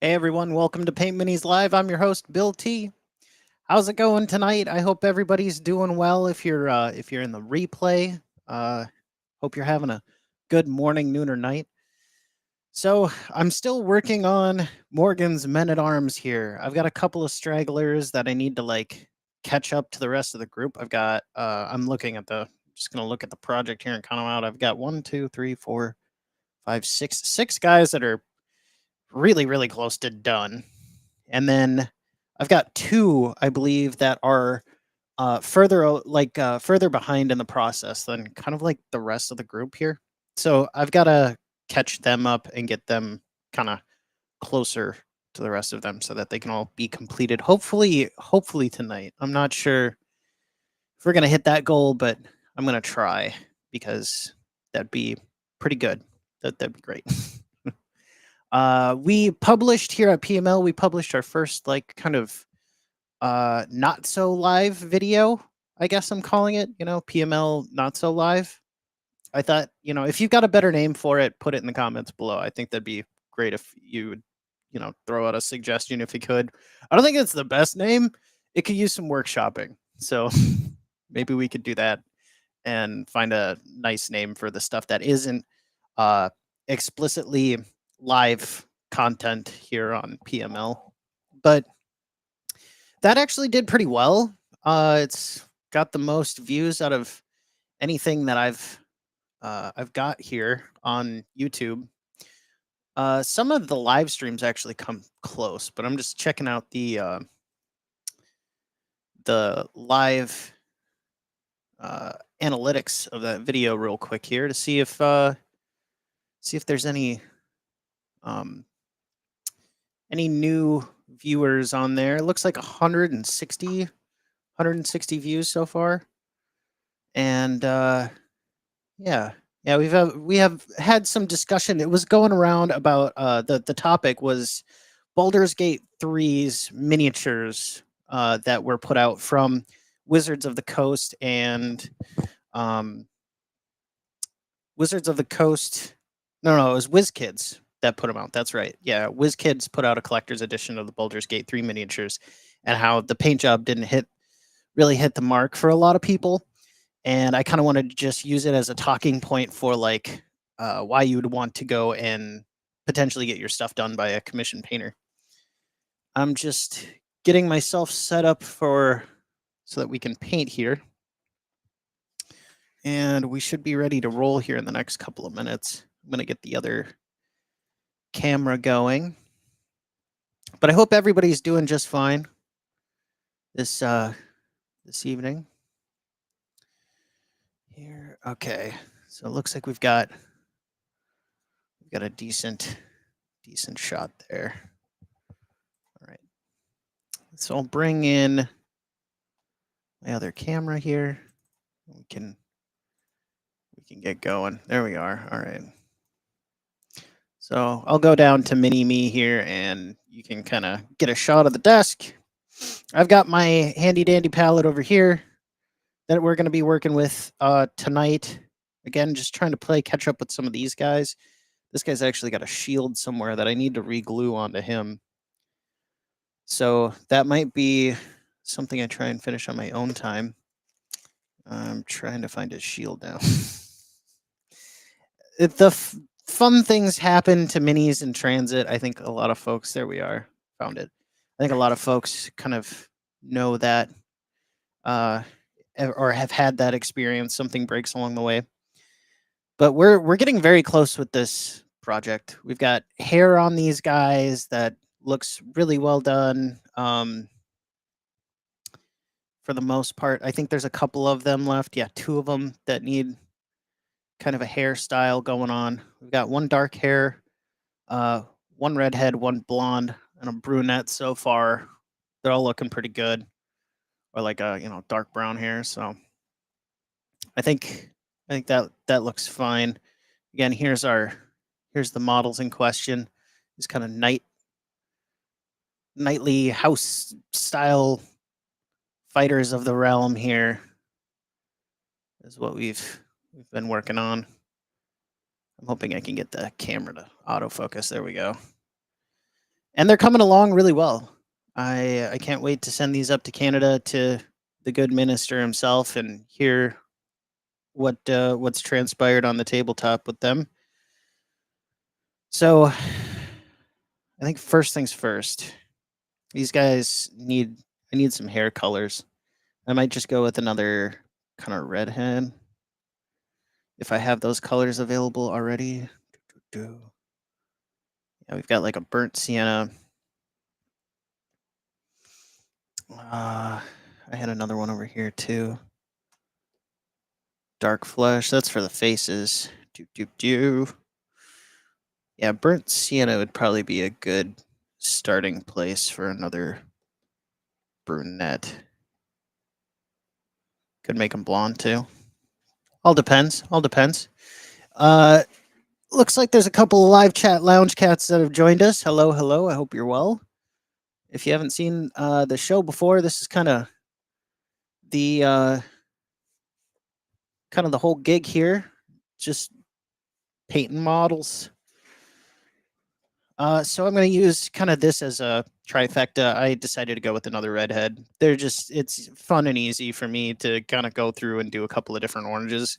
Hey everyone, welcome to Paint Minis Live. I'm your host, Bill T. How's it going tonight? I hope everybody's doing well. If you're in the replay, uh, hope you're having a good morning, noon, or night. So I'm still working on Morgan's Men at Arms here. I've got a couple of stragglers that I need to catch up to the rest of the group. I'm looking at the just gonna look at the project here and count them out. I've got one, two, three, four, five, six guys that are really close to done. And then I've got two, I believe, that are further behind in the process than kind of like the rest of the group here. So I've got to catch them up and get them kind of closer to the rest of them so that they can all be completed. Hopefully tonight. I'm not sure if we're gonna hit that goal, but I'm gonna try because that'd be pretty good. That'd be great. We published here at PML. We published our first kind of not so live video. I guess I'm calling it. PML not so live. I thought if you've got a better name for it, put it in the comments below. I think that'd be great if you would throw out a suggestion if you could. I don't think it's the best name. It could use some workshopping. So maybe we could do that and find a nice name for the stuff that isn't uh, explicitly live content here on PML. But that actually did pretty well. It's got the most views out of anything that I've got here on YouTube. Some of the live streams actually come close, but I'm just checking out the live analytics of that video real quick here to see if there's um, any new viewers on there. It looks like 160 views so far, and yeah, we have had some discussion. It was going around about the topic was Baldur's Gate 3's miniatures that were put out from Wizards of the Coast and um, Wizards of the Coast. No, it was WizKids that put them out. That's right. Yeah, WizKids put out a collector's edition of the Baldur's Gate 3 miniatures, and how the paint job didn't really hit the mark for a lot of people. And I kind of wanted to just use it as a talking point for why you would want to go and potentially get your stuff done by a commissioned painter. I'm just getting myself set up for so that we can paint here. And we should be ready to roll here in the next couple of minutes. I'm going to get the other camera going. But I hope everybody's doing just fine this evening. Here, okay. So it looks like we've got a decent shot there. All right. So I'll bring in my other camera here. We can get going. There we are. All right. So I'll go down to mini me here and you can kind of get a shot of the desk. I've got my handy dandy palette over here that we're going to be working with tonight. Again, just trying to catch up with some of these guys. This guy's actually got a shield somewhere that I need to re-glue onto him. So that might be something I try and finish on my own time. I'm trying to find his shield now. Fun things happen to minis in transit. I think a lot of folks, there we are, found it. I think a lot of folks kind of know that or have had that experience. Something breaks along the way. But we're getting very close with this project. We've got hair on these guys that looks really well done. For the most part, I think there's a couple of them left. Yeah, two of them that need kind of a hairstyle going on. We've got one dark hair, one redhead, one blonde, and a brunette so far. They're all looking pretty good, or like a dark brown hair. So I think that looks fine. Again, here's the models in question. These kind of knightly house style fighters of the realm here is what we've been working on. I'm hoping I can get the camera to autofocus. There we go. And they're coming along really well. I can't wait to send these up to Canada to the good minister himself and hear what's transpired on the tabletop with them. So I think first things first. These guys I need some hair colors. I might just go with another kind of redhead if I have those colors available already. Yeah, we've got like a burnt sienna. I had another one over here too. Dark flesh. That's for the faces. Yeah, burnt sienna would probably be a good starting place for another brunette. Could make them blonde too. All depends. All depends. Looks like there's a couple of live chat lounge cats that have joined us. Hello, hello. I hope you're well. If you haven't seen the show before, this is kind of the whole gig here. Just painting models. So I'm going to use kind of this as a trifecta. I decided to go with another redhead. It's fun and easy for me to kind of go through and do a couple of different oranges.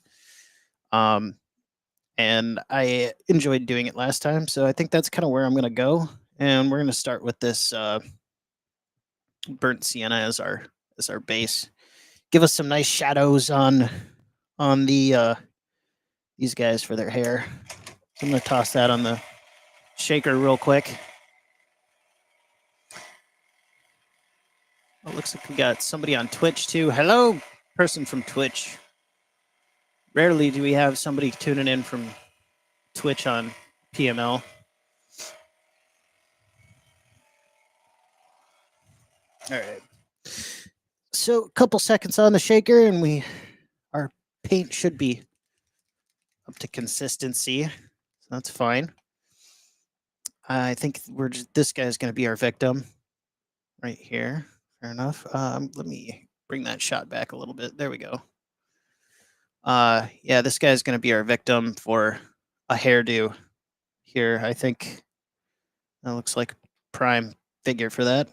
And I enjoyed doing it last time, so I think that's kind of where I'm going to go. And we're going to start with this burnt sienna as our base. Give us some nice shadows on the these guys for their hair. So I'm going to toss that on the shaker real quick. Oh, looks like we got somebody on Twitch too. Hello, person from Twitch. Rarely do we have somebody tuning in from Twitch on PML. All right. So a couple seconds on the shaker and our paint should be up to consistency. So that's fine. I think this guy's going to be our victim right here. Fair enough. Let me bring that shot back a little bit. There we go. Yeah, this guy's going to be our victim for a hairdo here. I think that looks like prime figure for that.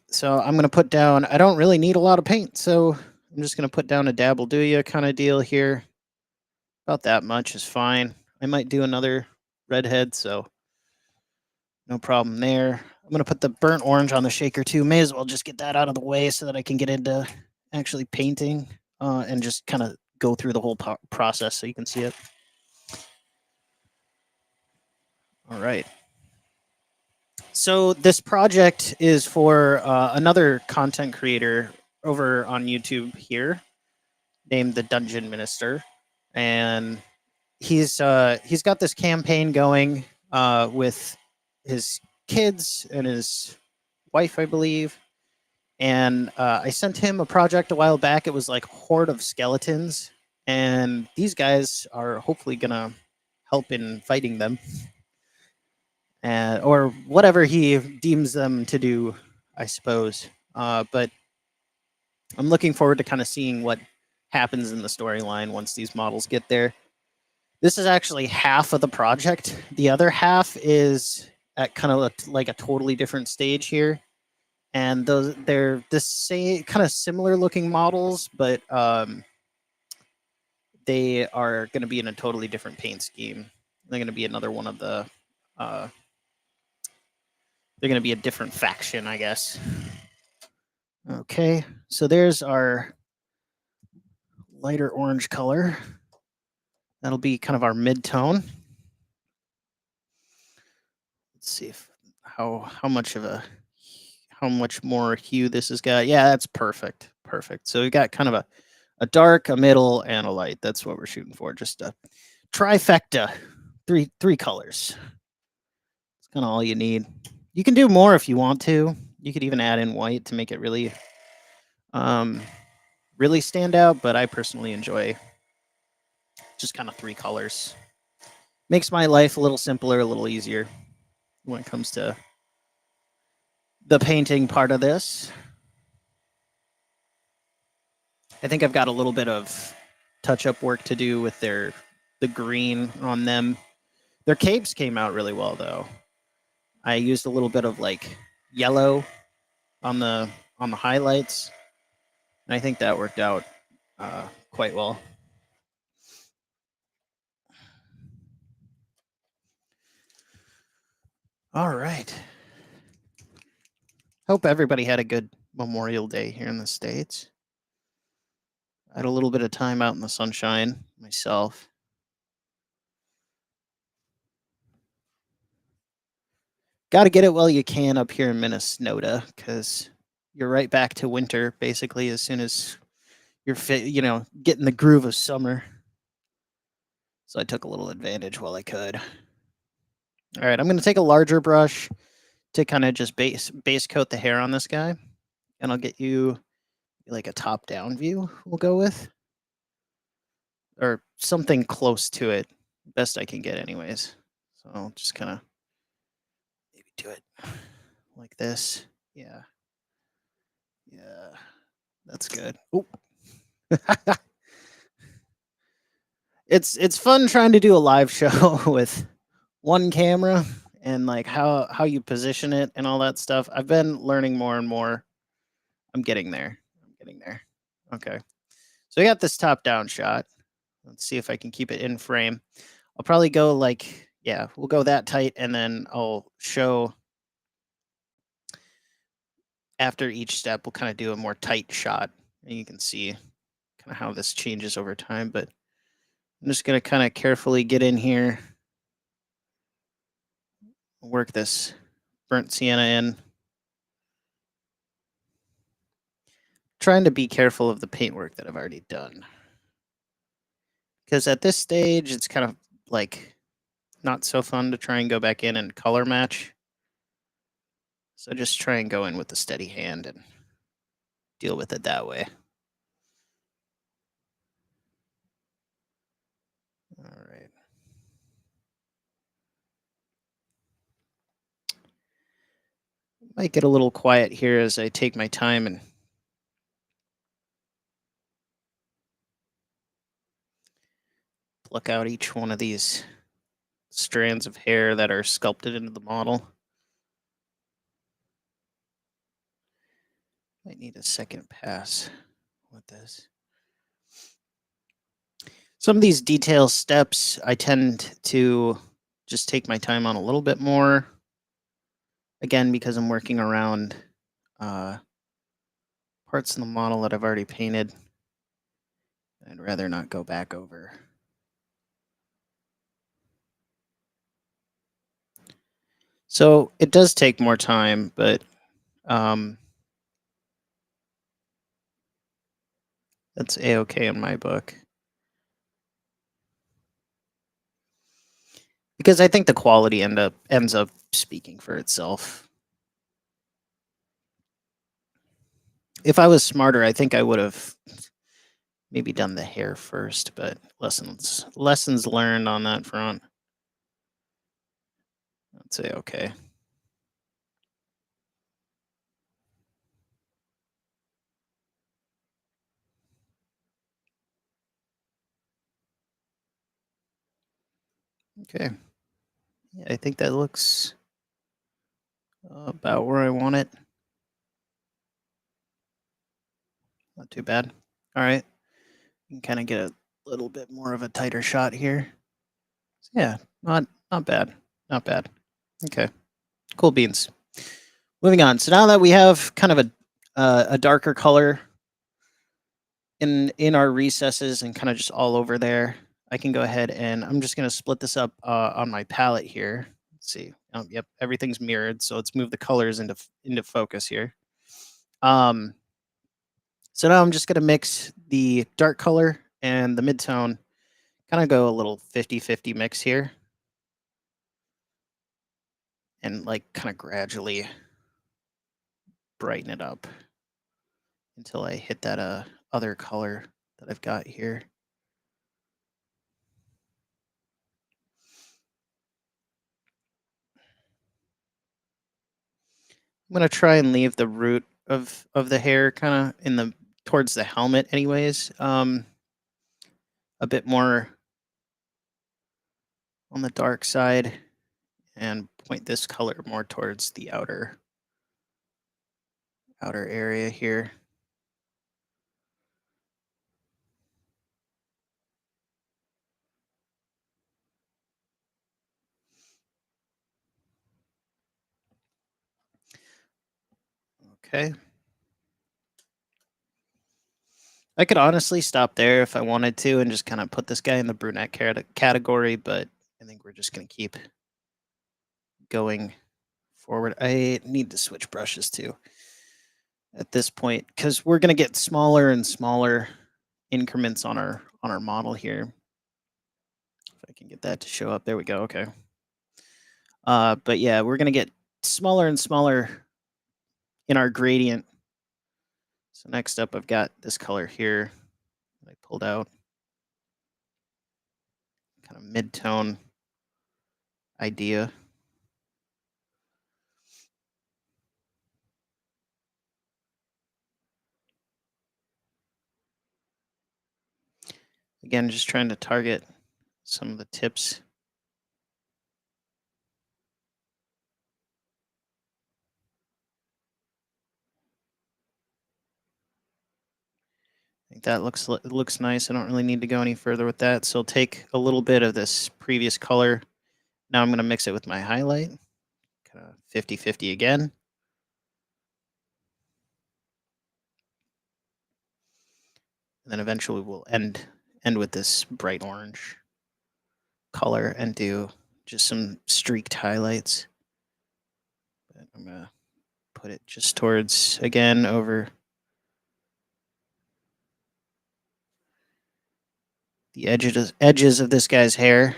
So I'm going to put down, I don't really need a lot of paint, so I'm just going to put down a dabble do ya kind of deal here. About that much is fine. I might do another redhead, so no problem there. I'm going to put the burnt orange on the shaker too. May as well just get that out of the way so that I can get into actually painting and just kind of go through the whole process so you can see it. All right. So this project is for another content creator over on YouTube here named the Dungeon Minister. And he's got this campaign going with his kids and his wife, I believe. And I sent him a project a while back. It was like Horde of Skeletons. And these guys are hopefully going to help in fighting them. Or whatever he deems them to do, I suppose. But I'm looking forward to kind of seeing what happens in the storyline once these models get there. This is actually half of the project. The other half is at kind of like a totally different stage here. And they're the same kind of similar looking models, but they are going to be in a totally different paint scheme. They're going to be another one of the they're going to be a different faction, I guess. Okay, so there's our lighter orange color. That'll be kind of our mid-tone. Let's see how much more hue this has got. Yeah, that's perfect. Perfect. So we got kind of a dark, a middle, and a light. That's what we're shooting for. Just a trifecta. Three colors. It's kind of all you need. You can do more if you want to. You could even add in white to make it really really stand out, but I personally enjoy just kind of 3 colors. Makes my life a little simpler, a little easier when it comes to the painting part of this. I think I've got a little bit of touch-up work to do with the green on them. Their capes came out really well, though. I used a little bit of like yellow on the highlights, and I think that worked out quite well. All right. Hope everybody had a good Memorial Day here in the States. I had a little bit of time out in the sunshine myself. Got to get it while you can up here in Minnesota, because you're right back to winter basically as soon as you're getting the groove of summer. So I took a little advantage while I could. All right, I'm going to take a larger brush to kind of just base coat the hair on this guy, and I'll get you like a top down view. We'll go with, or something close to it, best I can get, anyways. So I'll just kind of maybe do it like this. Yeah, yeah, that's good. Oh. It's fun trying to do a live show with one camera and like how you position it and all that stuff. I've been learning more and more. I'm getting there. I'm getting there. Okay. So I got this top down shot. Let's see if I can keep it in frame. I'll probably go like, yeah, we'll go that tight, and then I'll show after each step, we'll kind of do a more tight shot, and you can see kind of how this changes over time. But I'm just going to kind of carefully get in here, work this burnt sienna in. Trying to be careful of the paintwork that I've already done, because at this stage it's kind of like not so fun to try and go back in and color match. So just try and go in with a steady hand and deal with it that way. All right. Might get a little quiet here as I take my time and pluck out each one of these strands of hair that are sculpted into the model. Might need a second pass with this. Some of these detail steps I tend to just take my time on a little bit more. Again, because I'm working around parts in the model that I've already painted. I'd rather not go back over. So it does take more time, but that's a-okay in my book. Because I think the quality ends up speaking for itself. If I was smarter, I think I would have maybe done the hair first, but lessons learned on that front. I'd say okay. Okay. Yeah, I think that looks about where I want it. Not too bad. All right. You can kind of get a little bit more of a tighter shot here. Yeah, not bad. Not bad. Okay. Cool beans. Moving on. So now that we have kind of a darker color in our recesses and kind of just all over there, I can go ahead and I'm just going to split this up on my palette here. Let's see. Yep, everything's mirrored. So let's move the colors into focus here. So now I'm just going to mix the dark color and the midtone, kind of go a little 50-50 mix here. And like kind of gradually brighten it up until I hit that other color that I've got here. I'm gonna try and leave the root of the hair kind of in the towards the helmet, anyways. A bit more on the dark side, and point this color more towards the outer area here. Okay. I could honestly stop there if I wanted to and just kind of put this guy in the brunette category, but I think we're just going to keep going forward. I need to switch brushes too at this point because we're going to get smaller and smaller increments on our model here. If I can get that to show up. There we go. Okay. But yeah, we're going to get smaller and smaller in our gradient. So next up, I've got this color here I pulled out. Kind of mid-tone idea. Again, just trying to target some of the tips. I think that looks nice. I don't really need to go any further with that. So I'll take a little bit of this previous color. Now I'm going to mix it with my highlight. Kind of 50-50 again. And then eventually we'll end with this bright orange color and do just some streaked highlights. But I'm going to put it just towards, again, over the edges of this guy's hair.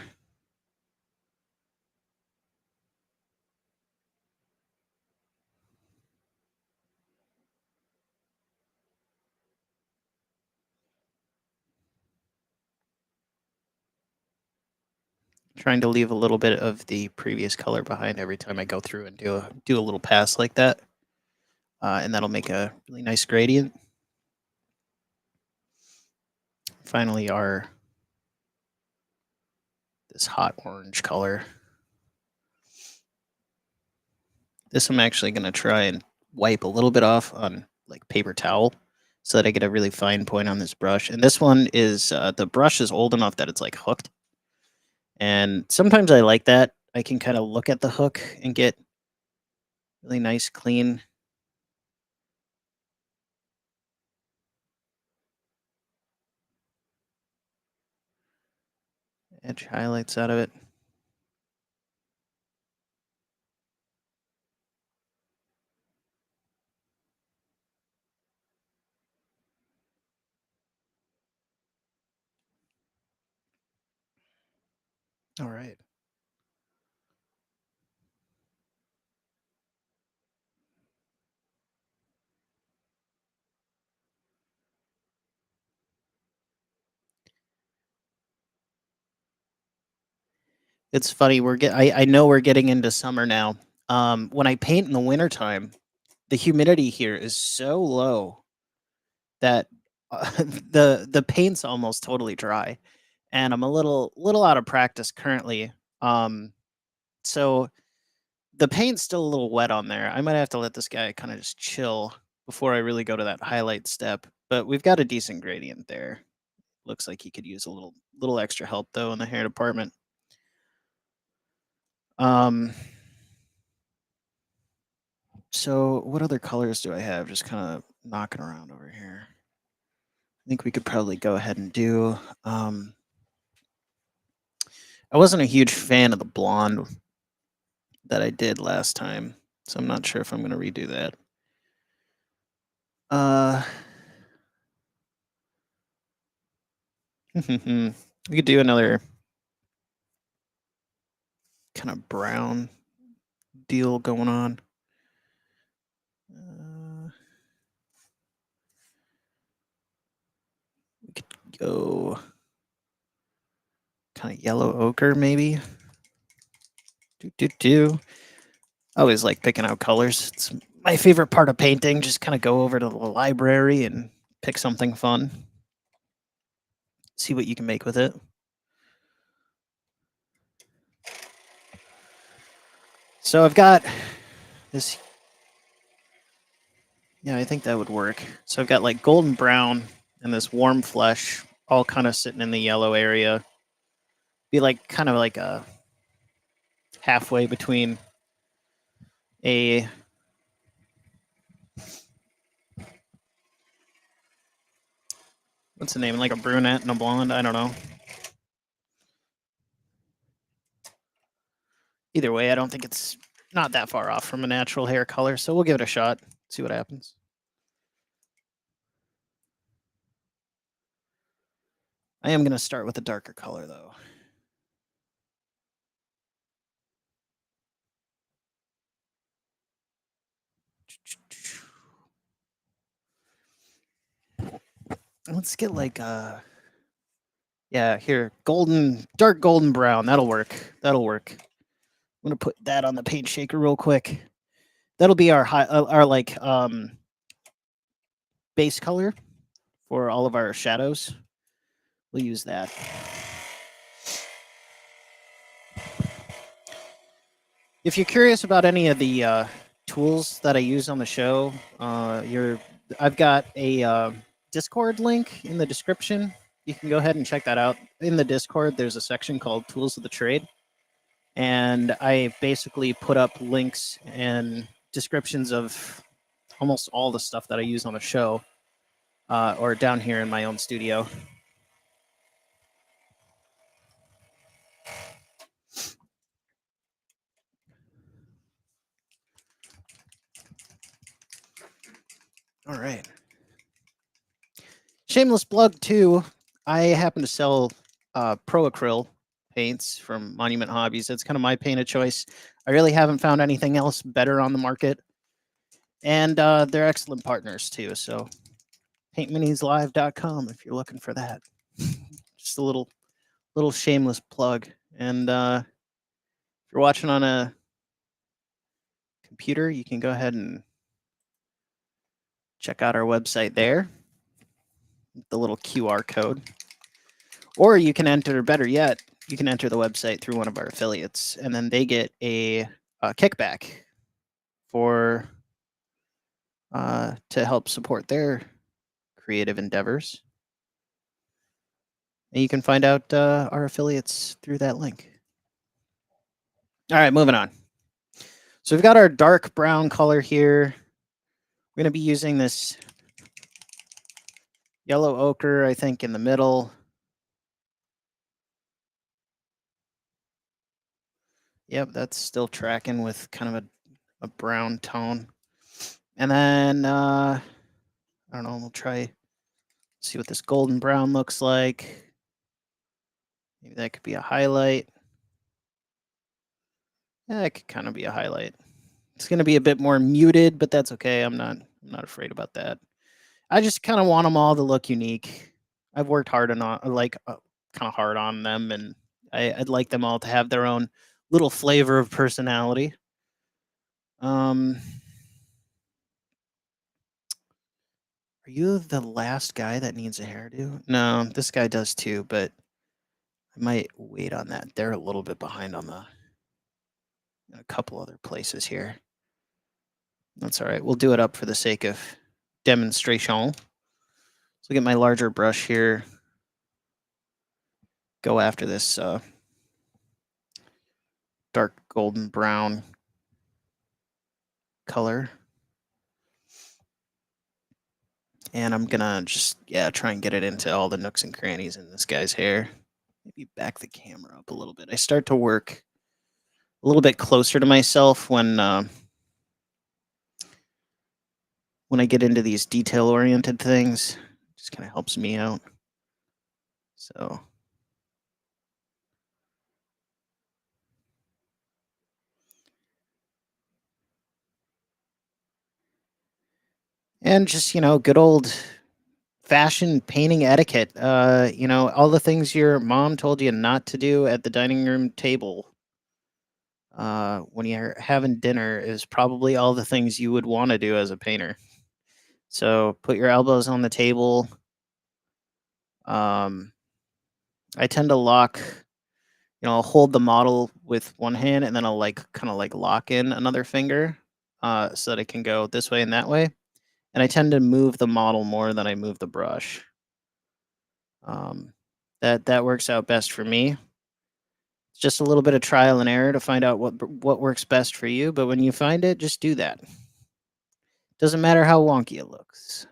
Trying to leave a little bit of the previous color behind every time I go through and do a little pass like that. And that'll make a really nice gradient. Finally, this hot orange color. This I'm actually going to try and wipe a little bit off on like paper towel so that I get a really fine point on this brush. And this one is, the brush is old enough that it's like hooked. And sometimes I like that. I can kind of look at the hook and get really nice, clean edge highlights out of it. All right. It's funny. I know we're getting into summer now. When I paint in the wintertime, the humidity here is so low that the paint's almost totally dry, and I'm a little out of practice currently. So the paint's still a little wet on there. I might have to let this guy kind of just chill before I really go to that highlight step. But we've got a decent gradient there. Looks like he could use a little extra help though in the hair department. So what other colors do I have? Just kind of knocking around over here. I think we could probably go ahead and do. I wasn't a huge fan of the blonde that I did last time, so I'm not sure if I'm going to redo that. We could do another kind of brown deal going on. We could go kind of yellow ochre, maybe. I always like picking out colors. It's my favorite part of painting. Just kind of go over to the library and pick something fun. See what you can make with it. So I've got this. Yeah, I think that would work. So I've got like golden brown and this warm flesh all kind of sitting in the yellow area. Be like kind of like a halfway between a what's the name? Like a brunette and a blonde. I don't know. Either way, I don't think it's not that far off from a natural hair color. So we'll give it a shot. See what happens. I am going to start with a darker color though. Let's get like yeah, here, dark golden brown. That'll work. That'll work. I'm gonna put that on the paint shaker real quick. That'll be our like base color for all of our shadows. We'll use that. If you're curious about any of the tools that I use on the show, I've got a Discord link in the description. You can go ahead and check that out. In the Discord, there's a section called Tools of the Trade. And I basically put up links and descriptions of almost all the stuff that I use on the show or down here in my own studio. All right. Shameless plug too. I happen to sell pro acryl paints from Monument Hobbies. That's kind of my paint of choice. I really haven't found anything else better on the market, and they're excellent partners too. So paintminislive.com if you're looking for that. Just a little shameless plug. And if you're watching on a computer, you can go ahead and check out our website there, the little QR code. Or you can enter, better yet, you can enter the website through one of our affiliates, and then they get a kickback for to help support their creative endeavors. And you can find out our affiliates through that link. All right, moving on. So we've got our dark brown color here. We're going to be using this yellow ochre, I think, in the middle. Yep, that's still tracking with kind of a brown tone. And then, I don't know, we'll try, see what this golden brown looks like. Maybe that could be a highlight. Yeah, it could kind of be a highlight. It's going to be a bit more muted, but that's okay. I'm not afraid about that. I just kind of want them all to look unique. I've worked hard on kind of hard on them, and I'd like them all to have their own little flavor of personality. Are you the last guy that needs a hairdo? No, this guy does too, but I might wait on that. They're a little bit behind on a couple other places here. That's all right. We'll do it up for the sake of demonstration. So get my larger brush here. Go after this dark golden brown color. And I'm gonna just, try and get it into all the nooks and crannies in this guy's hair. Maybe back the camera up a little bit. I start to work a little bit closer to myself when I get into these detail-oriented things. It just kind of helps me out. So. And just, good old fashioned painting etiquette. All the things your mom told you not to do at the dining room table when you're having dinner is probably all the things you would want to do as a painter. So put your elbows on the table. I tend to lock I'll hold the model with one hand and then I'll like kind of like lock in another finger so that it can go this way and that way. And I tend to move the model more than I move the brush. Um, that works out best for me. It's just a little bit of trial and error to find out what works best for you. But when you find it, just do that. Doesn't matter how wonky it looks.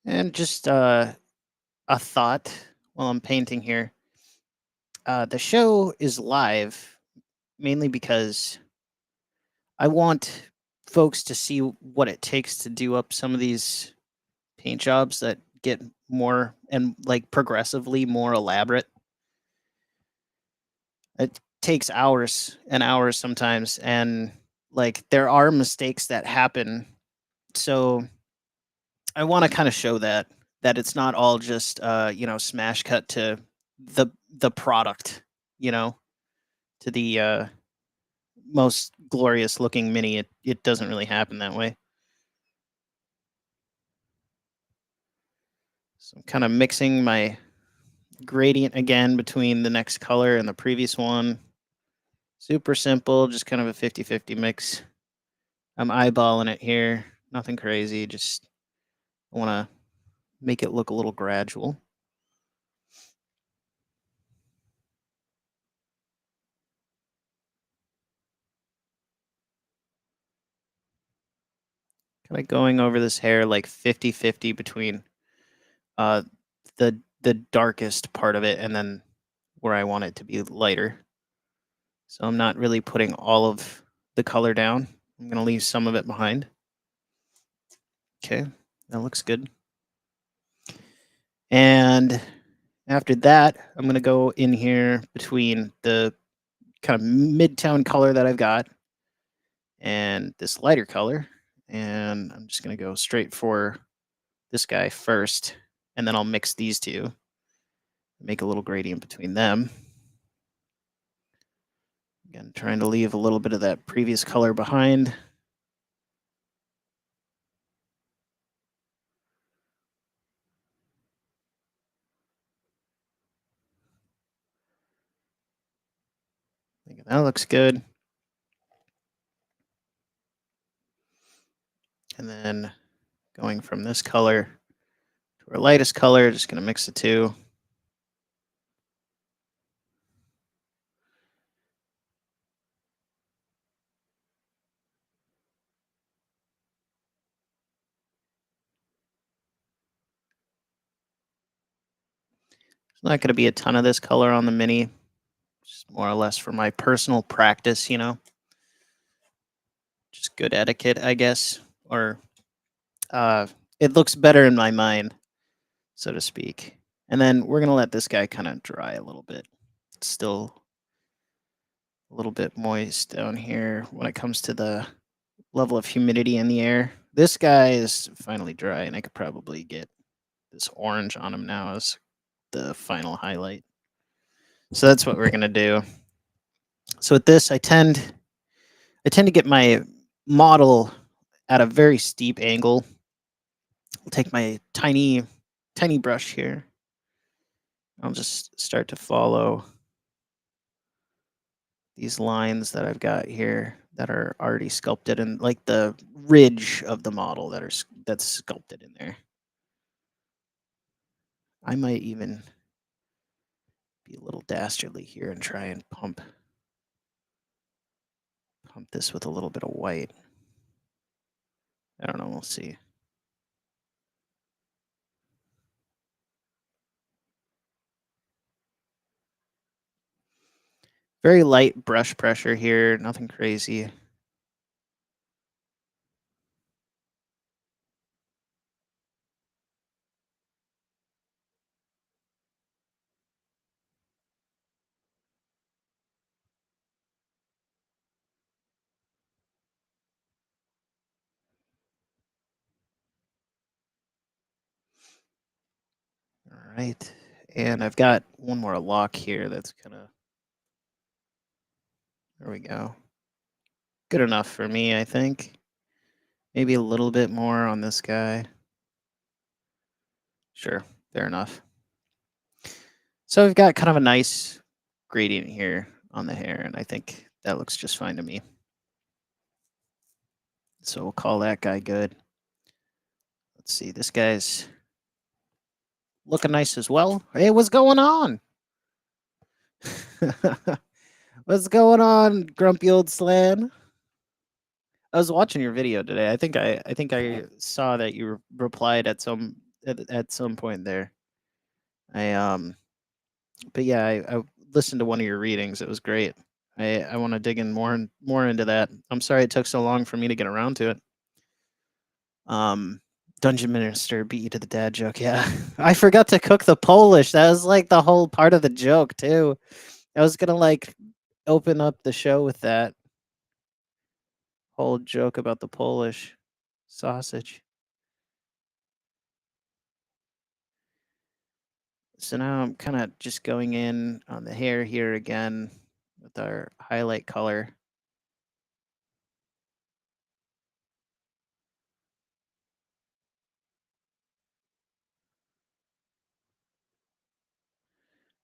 And just a thought while I'm painting here. The show is live mainly because I want folks to see what it takes to do up some of these paint jobs that get more and like progressively more elaborate. It takes hours and hours sometimes, and like there are mistakes that happen. So I want to kind of show that it's not all just smash cut to the product, you know, to the most glorious looking mini. It doesn't really happen that way. So I'm kind of mixing my gradient again between the next color and the previous one. Super simple, just kind of a 50-50 mix. I'm eyeballing it here. Nothing crazy, just want to make it look a little gradual. Kind of going over this hair like 50-50 between uh the darkest part of it and then where I want it to be lighter. So I'm not really putting all of the color down. I'm going to leave some of it behind. Okay, that looks good. And after that, I'm going to go in here between the kind of midtown color that I've got and this lighter color. And I'm just going to go straight for this guy first. And then I'll mix these two, make a little gradient between them. Again, trying to leave a little bit of that previous color behind. I think that looks good. And then going from this color to our lightest color, just going to mix the two. There's not going to be a ton of this color on the mini, just more or less for my personal practice, just good etiquette, I guess, or it looks better in my mind, so to speak. And then we're going to let this guy kind of dry a little bit. It's still a little bit moist down here when it comes to the level of humidity in the air. This guy is finally dry, and I could probably get this orange on him now as the final highlight. So that's what we're going to do. So with this, I tend to get my model at a very steep angle. I'll take my tiny brush here. I'll just start to follow these lines that I've got here that are already sculpted and like the ridge of the model that's sculpted in there. I might even be a little dastardly here and try and pump this with a little bit of white. I don't know, we'll see. Very light brush pressure here, nothing crazy. All right. And I've got one more lock here that's kind of, there we go. Good enough for me, I think. Maybe a little bit more on this guy. Sure, fair enough. So we've got kind of a nice gradient here on the hair, and I think that looks just fine to me. So we'll call that guy good. Let's see, this guy's looking nice as well. Hey, what's going on? What's going on, grumpy old Slan? I was watching your video today. I think I saw that you replied at some point there. I but yeah, I listened to one of your readings. It was great. I want to dig in more into that. I'm sorry it took so long for me to get around to it. Um, Dungeon Minister beat you to the dad joke. Yeah, I forgot to cook the Polish. That was like the whole part of the joke too. I was gonna like open up the show with that whole joke about the Polish sausage. So now I'm kind of just going in on the hair here again with our highlight color.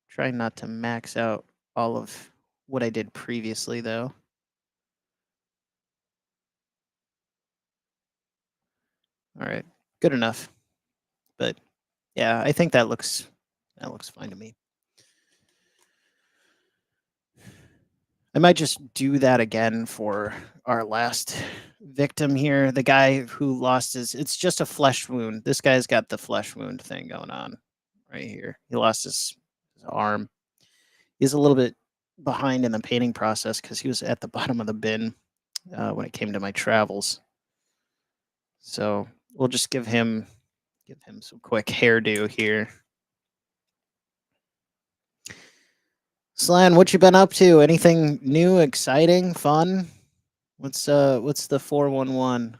Trying not to max out all of what I did previously though. All right, good enough. But yeah, I think that looks fine to me. I might just do that again for our last victim here. The guy who lost his, it's just a flesh wound. This guy's got the flesh wound thing going on right here. He lost his arm. He's a little bit behind in the painting process because he was at the bottom of the bin when it came to my travels. So we'll just give him some quick hairdo here. Slan, what you been up to? Anything new, exciting, fun? What's the 411?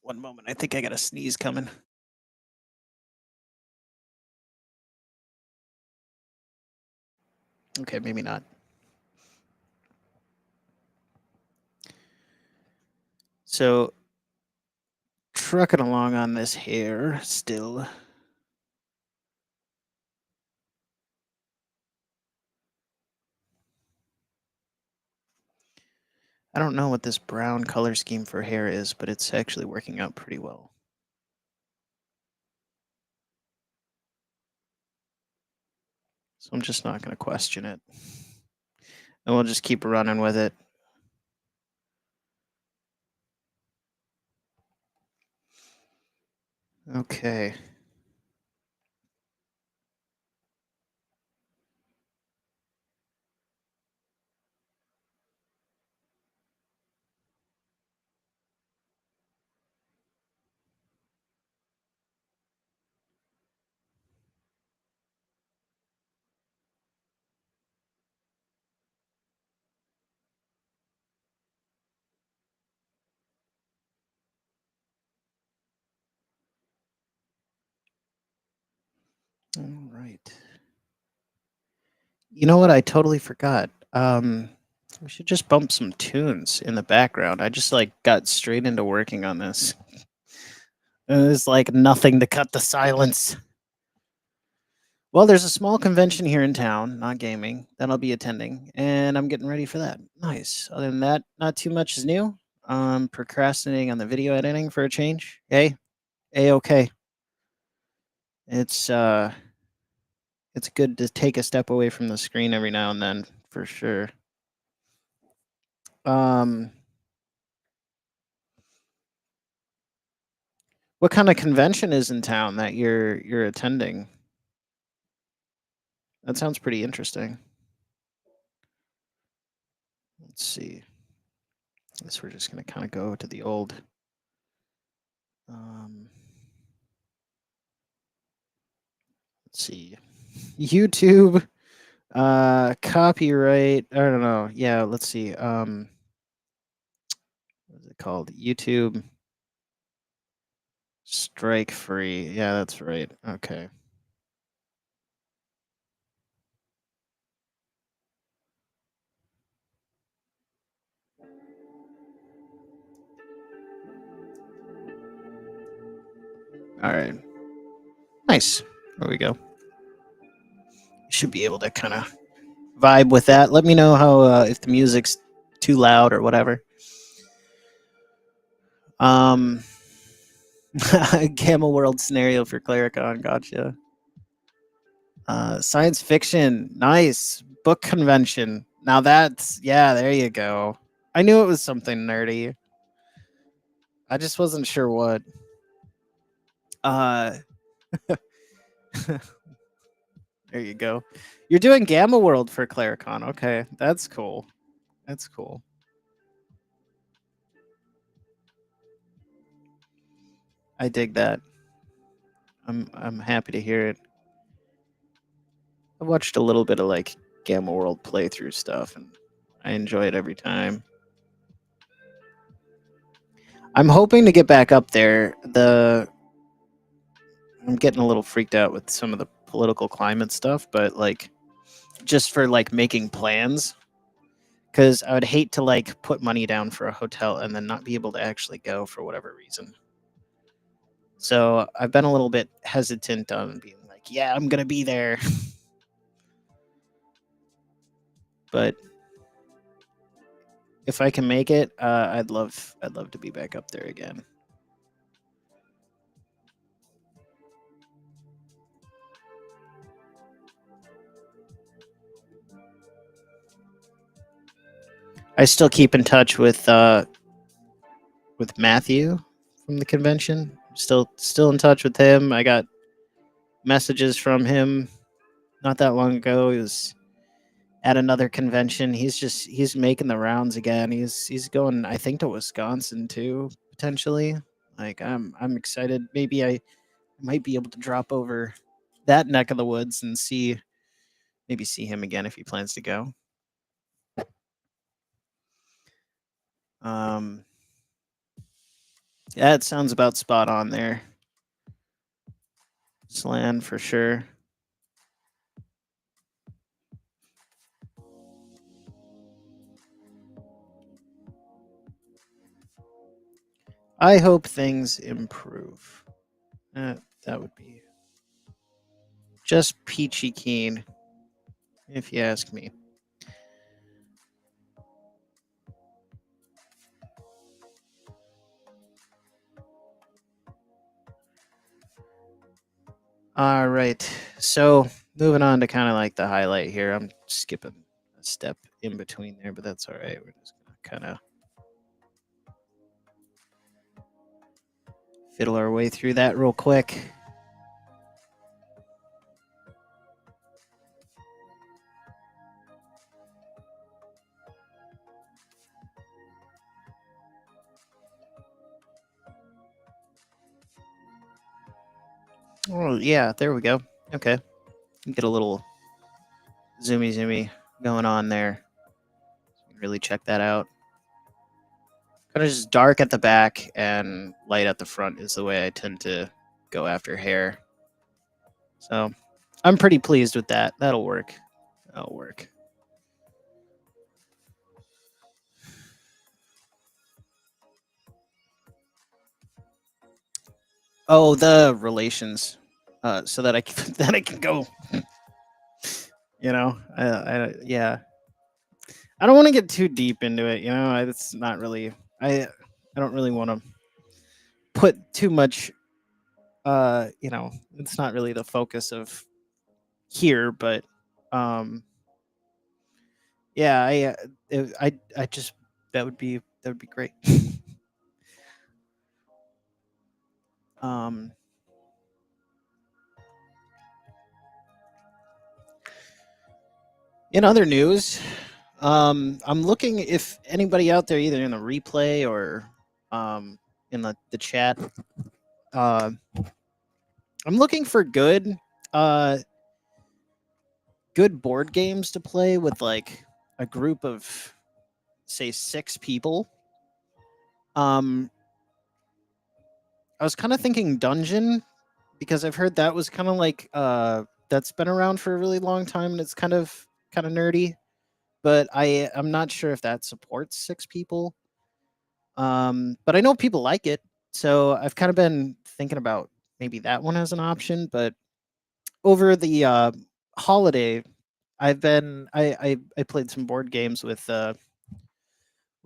One moment. I think I got a sneeze coming. Okay, maybe not. So trucking along on this hair still. I don't know what this brown color scheme for hair is, but it's actually working out pretty well. So I'm just not going to question it. And we'll just keep running with it. Okay. All right. You know what? I totally forgot. We should just bump some tunes in the background. I just like got straight into working on this. There's like nothing to cut the silence. Well, there's a small convention here in town, not gaming, that I'll be attending, and I'm getting ready for that. Nice. Other than that, not too much is new. Procrastinating on the video editing for a change. Hey, okay. It's it's good to take a step away from the screen every now and then, for sure. Um, what kind of convention is in town that you're attending? That sounds pretty interesting. Let's see. I guess we're just gonna kind of go to the old. Let's see. YouTube, copyright. I don't know. Yeah, let's see. it called? YouTube strike free. Yeah, that's right. Okay. All right. Nice. There we go. Should be able to kind of vibe with that. Let me know how if the music's too loud or whatever. Gamma World scenario for Clericon. Gotcha. Science fiction. Nice. Book convention. Now that's, yeah, there you go. I knew it was something nerdy. I just wasn't sure what. Uh, there you go. You're doing Gamma World for Clericon. Okay, that's cool. That's cool. I dig that. I'm happy to hear it. I watched a little bit of like Gamma World playthrough stuff, and I enjoy it every time. I'm hoping to get back up there. I'm getting a little freaked out with some of the political climate stuff, but like just for like making plans, because I would hate to like put money down for a hotel and then not be able to actually go for whatever reason. So I've been a little bit hesitant on being like, yeah, I'm gonna be there. But if I can make it, I'd love to be back up there again. I still keep in touch with Matthew from the convention. Still in touch with him. I got messages from him not that long ago. He was at another convention. He's making the rounds again. He's going, I think, to Wisconsin too, potentially. Like I'm excited. Maybe I might be able to drop over that neck of the woods and see him again if he plans to go. Um yeah, it sounds about spot on there. Slan for sure. I hope things improve. That would be just peachy keen, if you ask me. All right. So moving on to kind of like the highlight here. I'm skipping a step in between there, but that's all right. We're just gonna kind of fiddle our way through that real quick. Oh yeah, there we go. Okay, get a little zoomy going on there. Really check that out. Kind of just dark at the back and light at the front is the way I tend to go after hair. So I'm pretty pleased with that. That'll work. That'll work. Oh, the relations, so that I can, that I can go. You know, yeah. I don't want to get too deep into it. You know, it's not really. I don't really want to put too much. You know, it's not really the focus of here, but yeah, I just that would be great. um, in other news, I'm looking if anybody out there, either in the replay or in the chat, uh, I'm looking for uh, good board games to play with like a group of say 6 people. I was kind of thinking dungeon because I've heard that was kind of like that's been around for a really long time and it's kind of nerdy, but I'm not sure if that supports 6 people. But I know people like it, so I've kind of been thinking about maybe that one as an option. But over the holiday, I played some board games with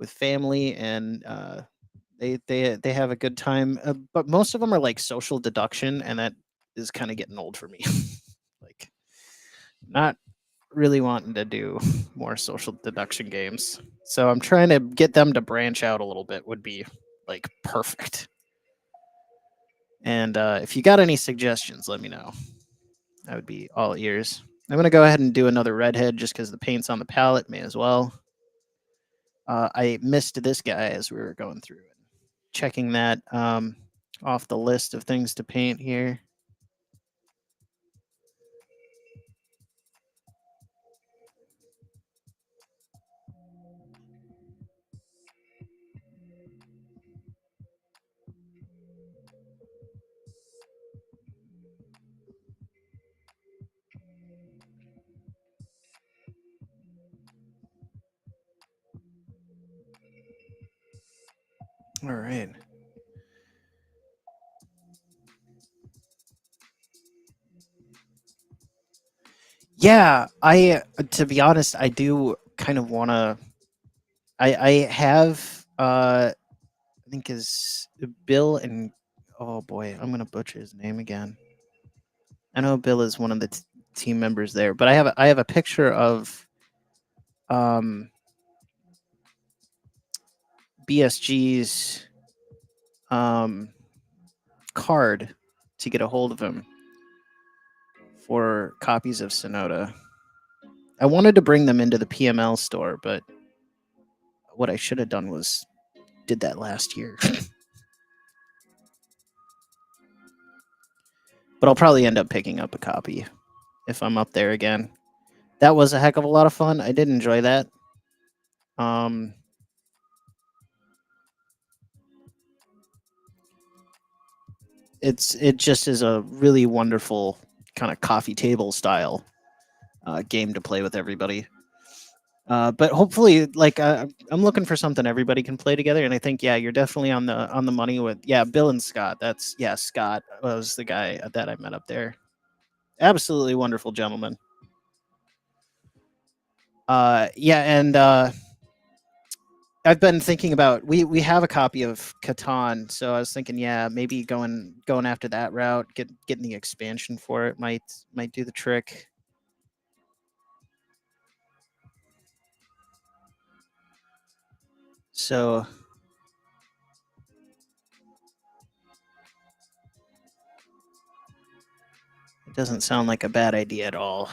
family, and they have a good time. But most of them are like social deduction, and that is kind of getting old for me. Like, not really wanting to do more social deduction games. So I'm trying to get them to branch out a little bit. Would be like perfect. And if you got any suggestions, let me know. I would be all ears. I'm gonna go ahead and do another redhead just because the paint's on the palette. May as well. I missed this guy as we were going through and checking that off the list of things to paint here. All right. Yeah, I to be honest, I do kind of want to. I have I think is Bill and oh boy, I'm gonna butcher his name again. I know Bill is one of the team members there, but I have a picture of um BSG's um card to get a hold of him for copies of Sonoda. I wanted to bring them into the PML store, but what I should have done was did that last year. But I'll probably end up picking up a copy if I'm up there again. That was a heck of a lot of fun. I did enjoy that. Um, it just is a really wonderful kind of coffee table style game to play with everybody. But hopefully, like I'm looking for something everybody can play together, and I think yeah, you're definitely on the money with yeah, Bill and Scott. That's yeah, Scott was the guy that I met up there. Absolutely wonderful gentleman. Yeah, and I've been thinking about we have a copy of Catan, so I was thinking, yeah, maybe going after that route, getting the expansion for it might do the trick. So it doesn't sound like a bad idea at all.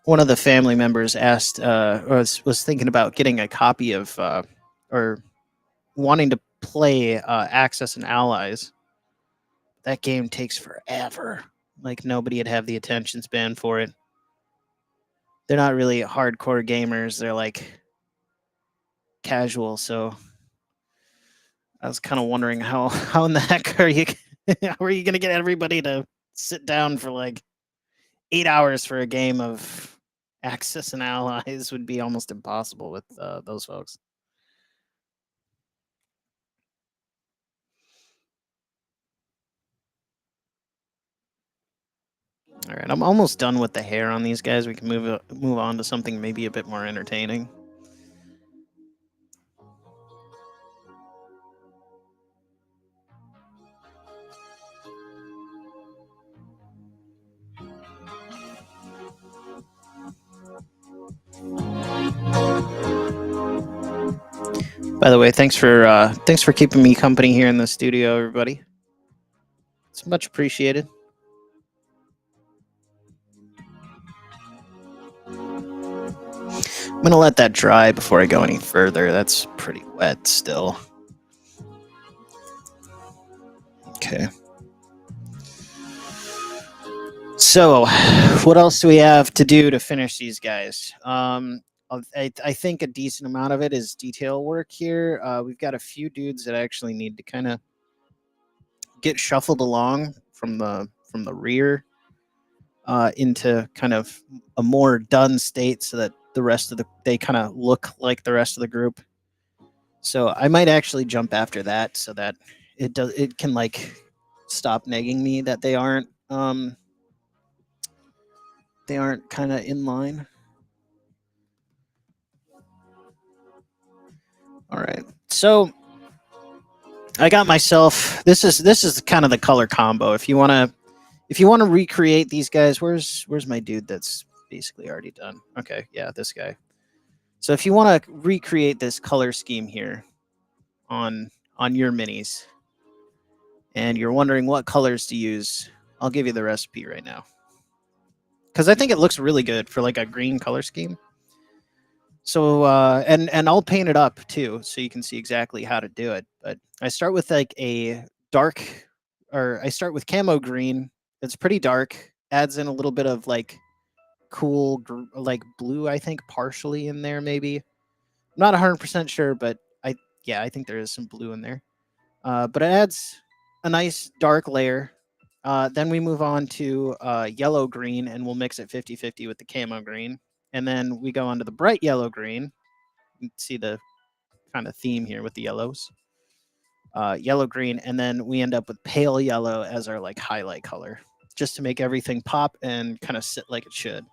One of the family members asked, was thinking about getting a copy of, or wanting to play Access and Allies. That game takes forever. Like nobody would have the attention span for it. They're not really hardcore gamers. They're like casual. So I was kind of wondering how in the heck are you how are you going to get everybody to sit down for like 8 hours for a game of Axis and Allies would be almost impossible with those folks. All right, I'm almost done with the hair on these guys. We can move on to something maybe a bit more entertaining. By the way, thanks for keeping me company here in the studio, everybody. It's much appreciated. I'm gonna let that dry before I go any further. That's pretty wet still. Okay. So, what else do we have to do to finish these guys? I think a decent amount of it is detail work here. We've got a few dudes that actually need to kind of get shuffled along from the rear into kind of a more done state, so that the rest of they kind of look like the rest of the group. So I might actually jump after that, so that it can like stop nagging me that they aren't kind of in line. All right. So I got myself this is kind of the color combo. If you want to recreate these guys, where's my dude that's basically already done? Okay, yeah, this guy. So if you want to recreate this color scheme here on your minis, and you're wondering what colors to use, I'll give you the recipe right now, because I think it looks really good for like a green color scheme. So and I'll paint it up too, so you can see exactly how to do it. But I start with like a dark, or I start with camo green. It's pretty dark. Adds in a little bit of like cool like blue, I think, partially in there maybe. I'm not 100% sure, but I think there is some blue in there. But it adds a nice dark layer. Then we move on to yellow green, and we'll mix it 50-50 with the camo green. And then we go on to the bright yellow green. You can see the kind of theme here with the yellows. Yellow green, and then we end up with pale yellow as our like highlight color, just to make everything pop and kind of sit like it should.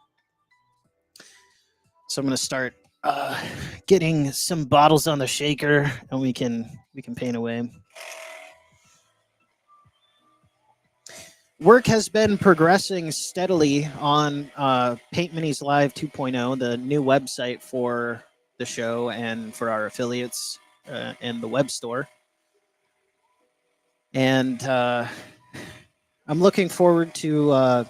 So I'm going to start getting some bottles on the shaker, and we can paint away. Work has been progressing steadily on Paint Minis Live 2.0, the new website for the show and for our affiliates and the web store. And I'm looking forward to.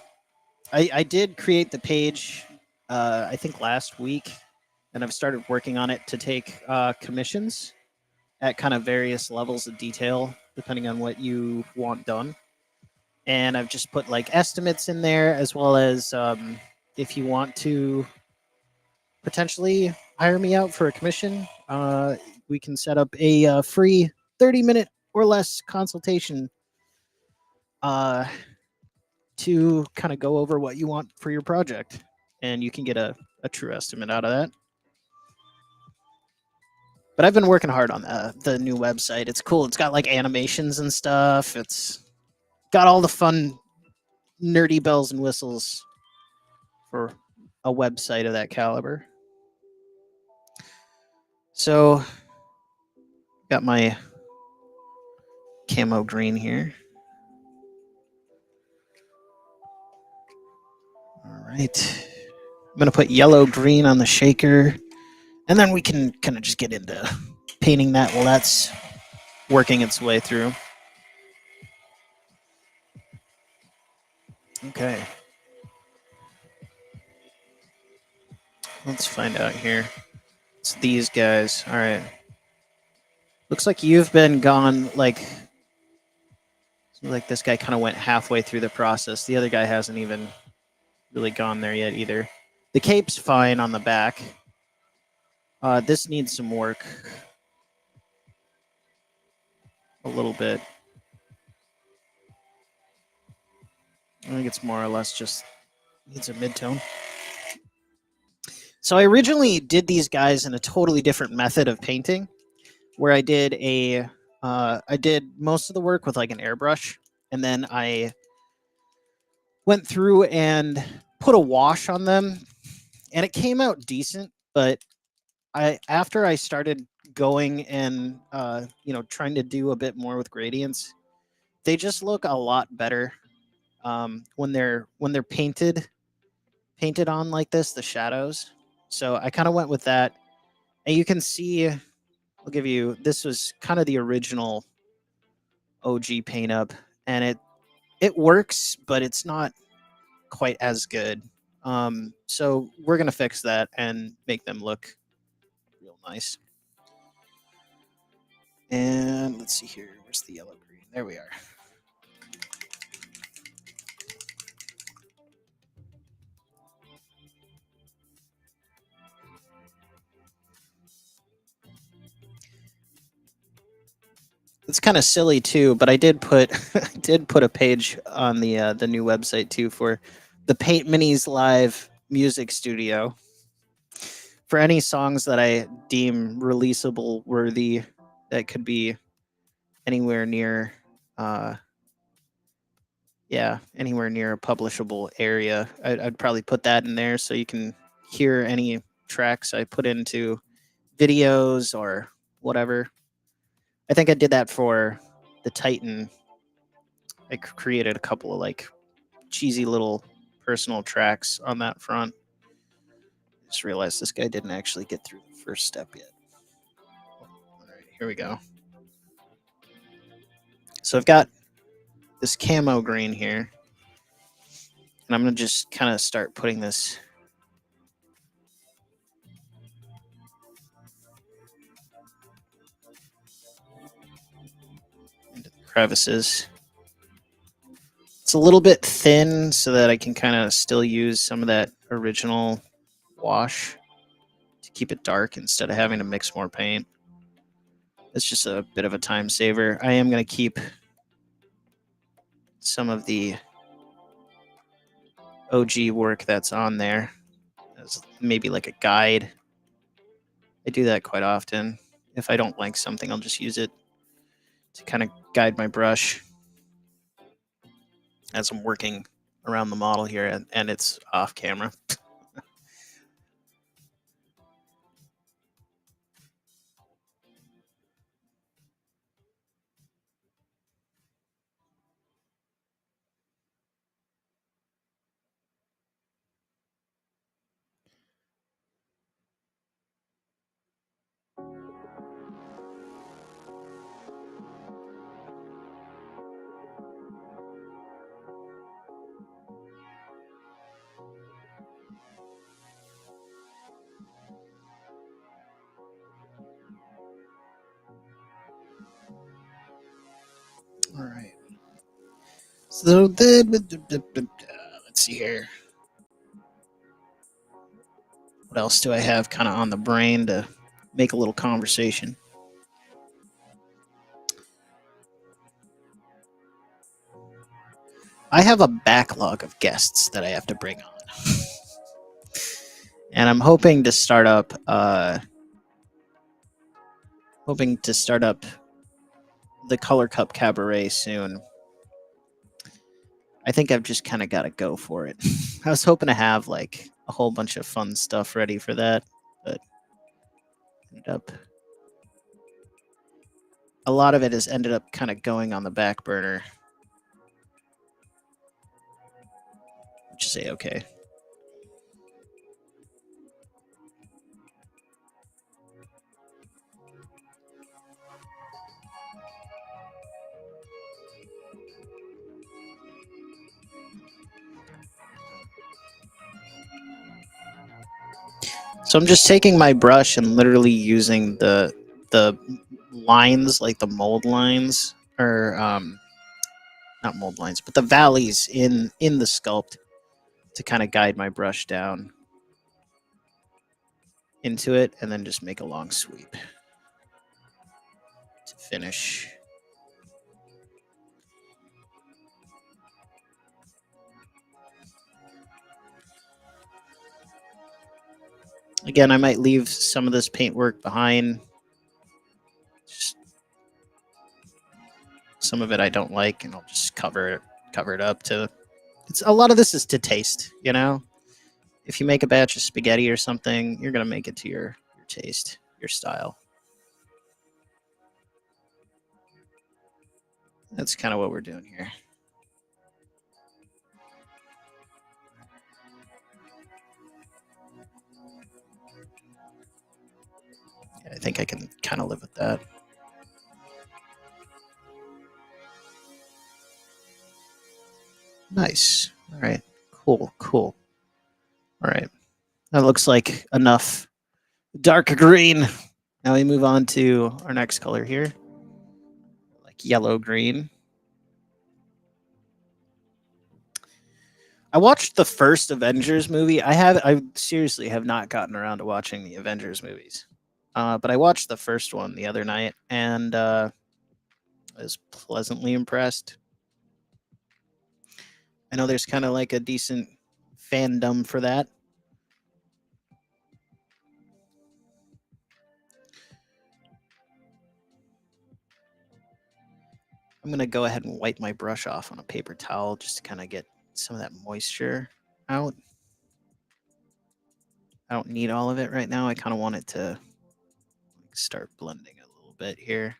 I did create the page, I think last week, and I've started working on it to take commissions at kind of various levels of detail, depending on what you want done. And I've just put like estimates in there, as well as if you want to potentially hire me out for a commission, we can set up a free 30-minute or less consultation to kind of go over what you want for your project, and you can get a true estimate out of that. But I've been working hard on the new website. It's cool. It's got like animations and stuff. It's got all the fun, nerdy bells and whistles for a website of that caliber. So, got my camo green here. All right. I'm going to put yellow green on the shaker, and then we can kind of just get into painting that while that's working its way through. Okay. Let's find out here. It's these guys. All right. Looks like you've been gone, like this guy kind of went halfway through the process. The other guy hasn't even really gone there yet either. The cape's fine on the back. This needs some work. A little bit. I think it's more or less just needs a midtone. So I originally did these guys in a totally different method of painting, where I did I did most of the work with like an airbrush, and then I went through and put a wash on them, and it came out decent. But after I started going and trying to do a bit more with gradients, they just look a lot better when they're painted on like this, the shadows. So I kind of went with that, and you can see. I'll give you. This was kind of the original OG paint up, and it works, but it's not quite as good. So we're gonna fix that and make them look real nice. And let's see here. Where's the yellow green? There we are. It's kind of silly too, but I did put I did put a page on the new website too for the Paint Minis Live Music Studio for any songs that I deem releasable worthy that could be anywhere near uh anywhere near a publishable area. I'd probably put that in there so you can hear any tracks I put into videos or whatever. I think I did that for the Titan. I created a couple of like cheesy little personal tracks on that front. Just realized this guy didn't actually get through the first step yet. All right, here we go. So I've got this camo green here, and I'm gonna just kind of start putting this into the crevices. It's a little bit thin so that I can kind of still use some of that original wash to keep it dark instead of having to mix more paint. It's just a bit of a time saver. I am going to keep some of the OG work that's on there as maybe like a guide. I do that quite often. If I don't like something, I'll just use it to kind of guide my brush as I'm working around the model here, and it's off camera. All right. So let's see here. What else do I have kind of on the brain to make a little conversation? I have a backlog of guests that I have to bring on. And I'm hoping to start up the Color Cup Cabaret soon. I think I've just kind of got to go for it. I was hoping to have like a whole bunch of fun stuff ready for that, but ended up a lot of it has ended up kind of going on the back burner, which is okay. So I'm just taking my brush and literally using the lines, like the mold lines, or not mold lines, but the valleys in the sculpt to kind of guide my brush down into it, and then just make a long sweep to finish. Again, I might leave some of this paintwork behind. Just some of it I don't like, and I'll just cover it up to. It's a lot of this is to taste, you know. If you make a batch of spaghetti or something, you're gonna make it to your taste, your style. That's kind of what we're doing here. Yeah, I think I can kind of live with that. Nice. All right. Cool. Cool. All right. That looks like enough dark green. Now we move on to our next color here, like yellow green. I watched the first Avengers movie. I seriously have not gotten around to watching the Avengers movies. But I watched the first one the other night, and I was pleasantly impressed. I know there's kind of like a decent fandom for that. I'm going to go ahead and wipe my brush off on a paper towel just to kind of get some of that moisture out. I don't need all of it right now. I kind of want it to start blending a little bit here.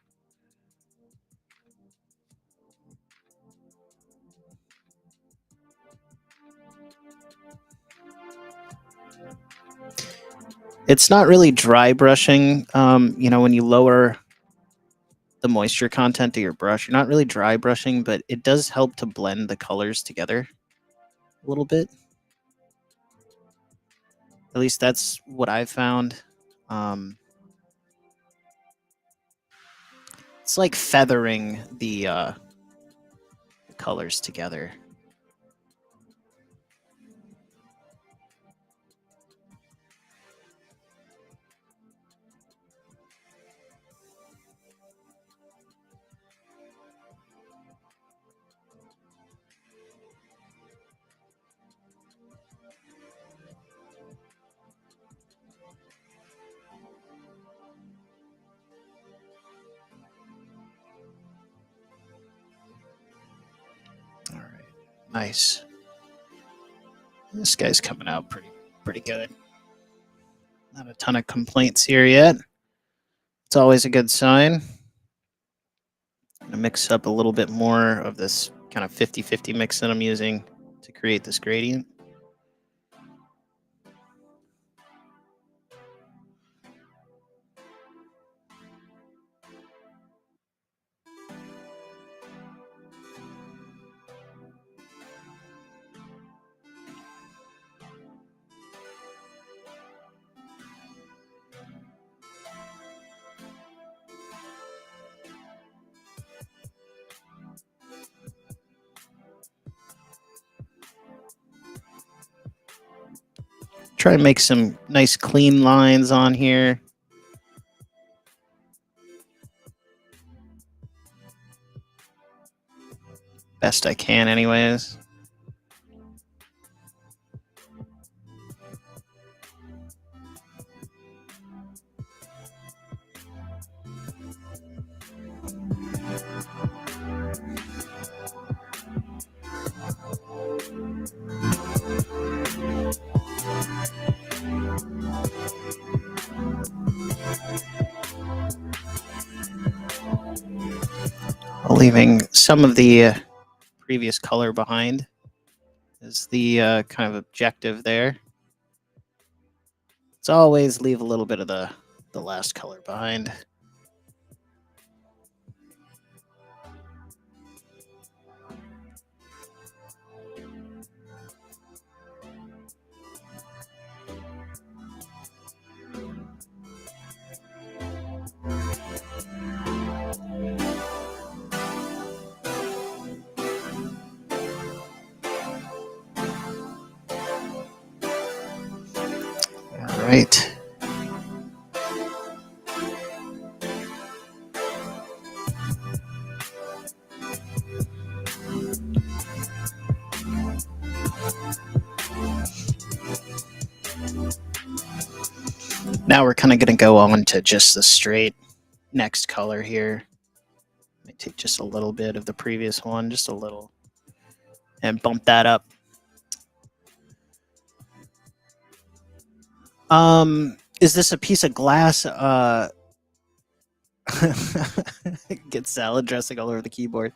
It's not really dry brushing. When you lower the moisture content of your brush, you're not really dry brushing, but it does help to blend the colors together a little bit. At least that's what I've found. It's like feathering the colors together. All right, nice. This guy's coming out pretty good. Not a ton of complaints here yet. It's always a good sign. I'm gonna mix up a little bit more of this kind of 50-50 mix that I'm using to create this gradient. Try and make some nice clean lines on here. Best I can anyways. Leaving some of the previous color behind is the kind of objective there. It's always leave a little bit of the last color behind. All right. Now we're kind of going to go on to just the straight next color here. Let me take just a little bit of the previous one, just a little, and bump that up. Is this a piece of glass? Get salad dressing all over the keyboard.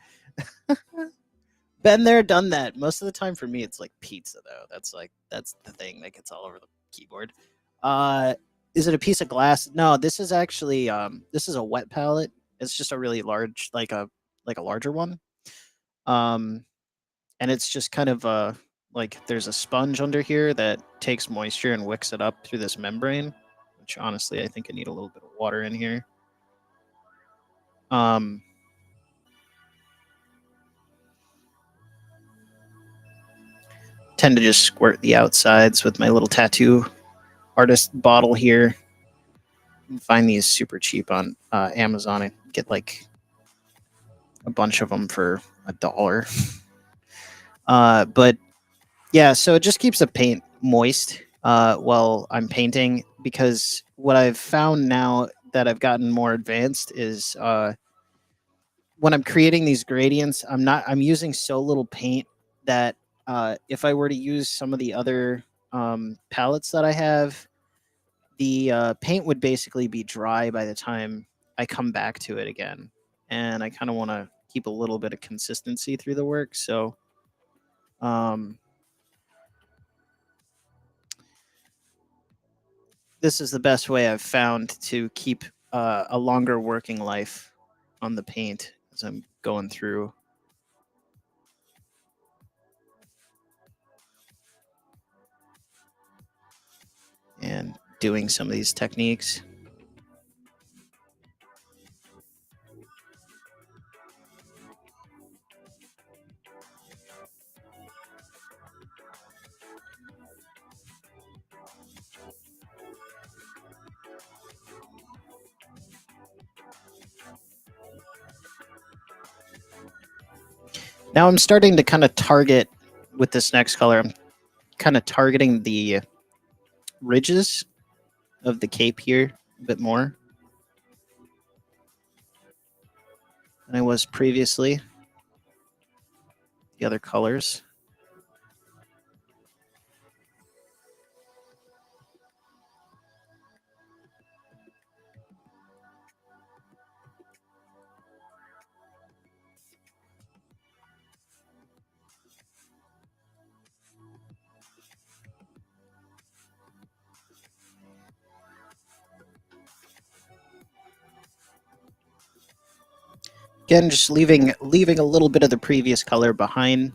Been there, done that. Most of the time for me, it's like pizza though. That's the thing that gets all over the keyboard. Is it a piece of glass? No, this is actually this is a wet palette. It's just a really large, like a larger one. And it's just kind of like there's a sponge under here that takes moisture and wicks it up through this membrane, which honestly I think I need a little bit of water in here. Tend to just squirt the outsides with my little tattoo artist bottle here. You can find these super cheap on Amazon and get like a bunch of them for $1. But yeah, so it just keeps the paint moist while I'm painting, because what I've found now that I've gotten more advanced is when I'm creating these gradients, I'm using so little paint that if I were to use some of the other palettes that I have, the paint would basically be dry by the time I come back to it again. And I kind of want to keep a little bit of consistency through the work. So um, this is the best way I've found to keep a longer working life on the paint as I'm going through. And doing some of these techniques. Now I'm starting to kind of target with this next color. I'm kind of targeting the ridges of the cape here a bit more than I was previously. The other colors. Again, just leaving a little bit of the previous color behind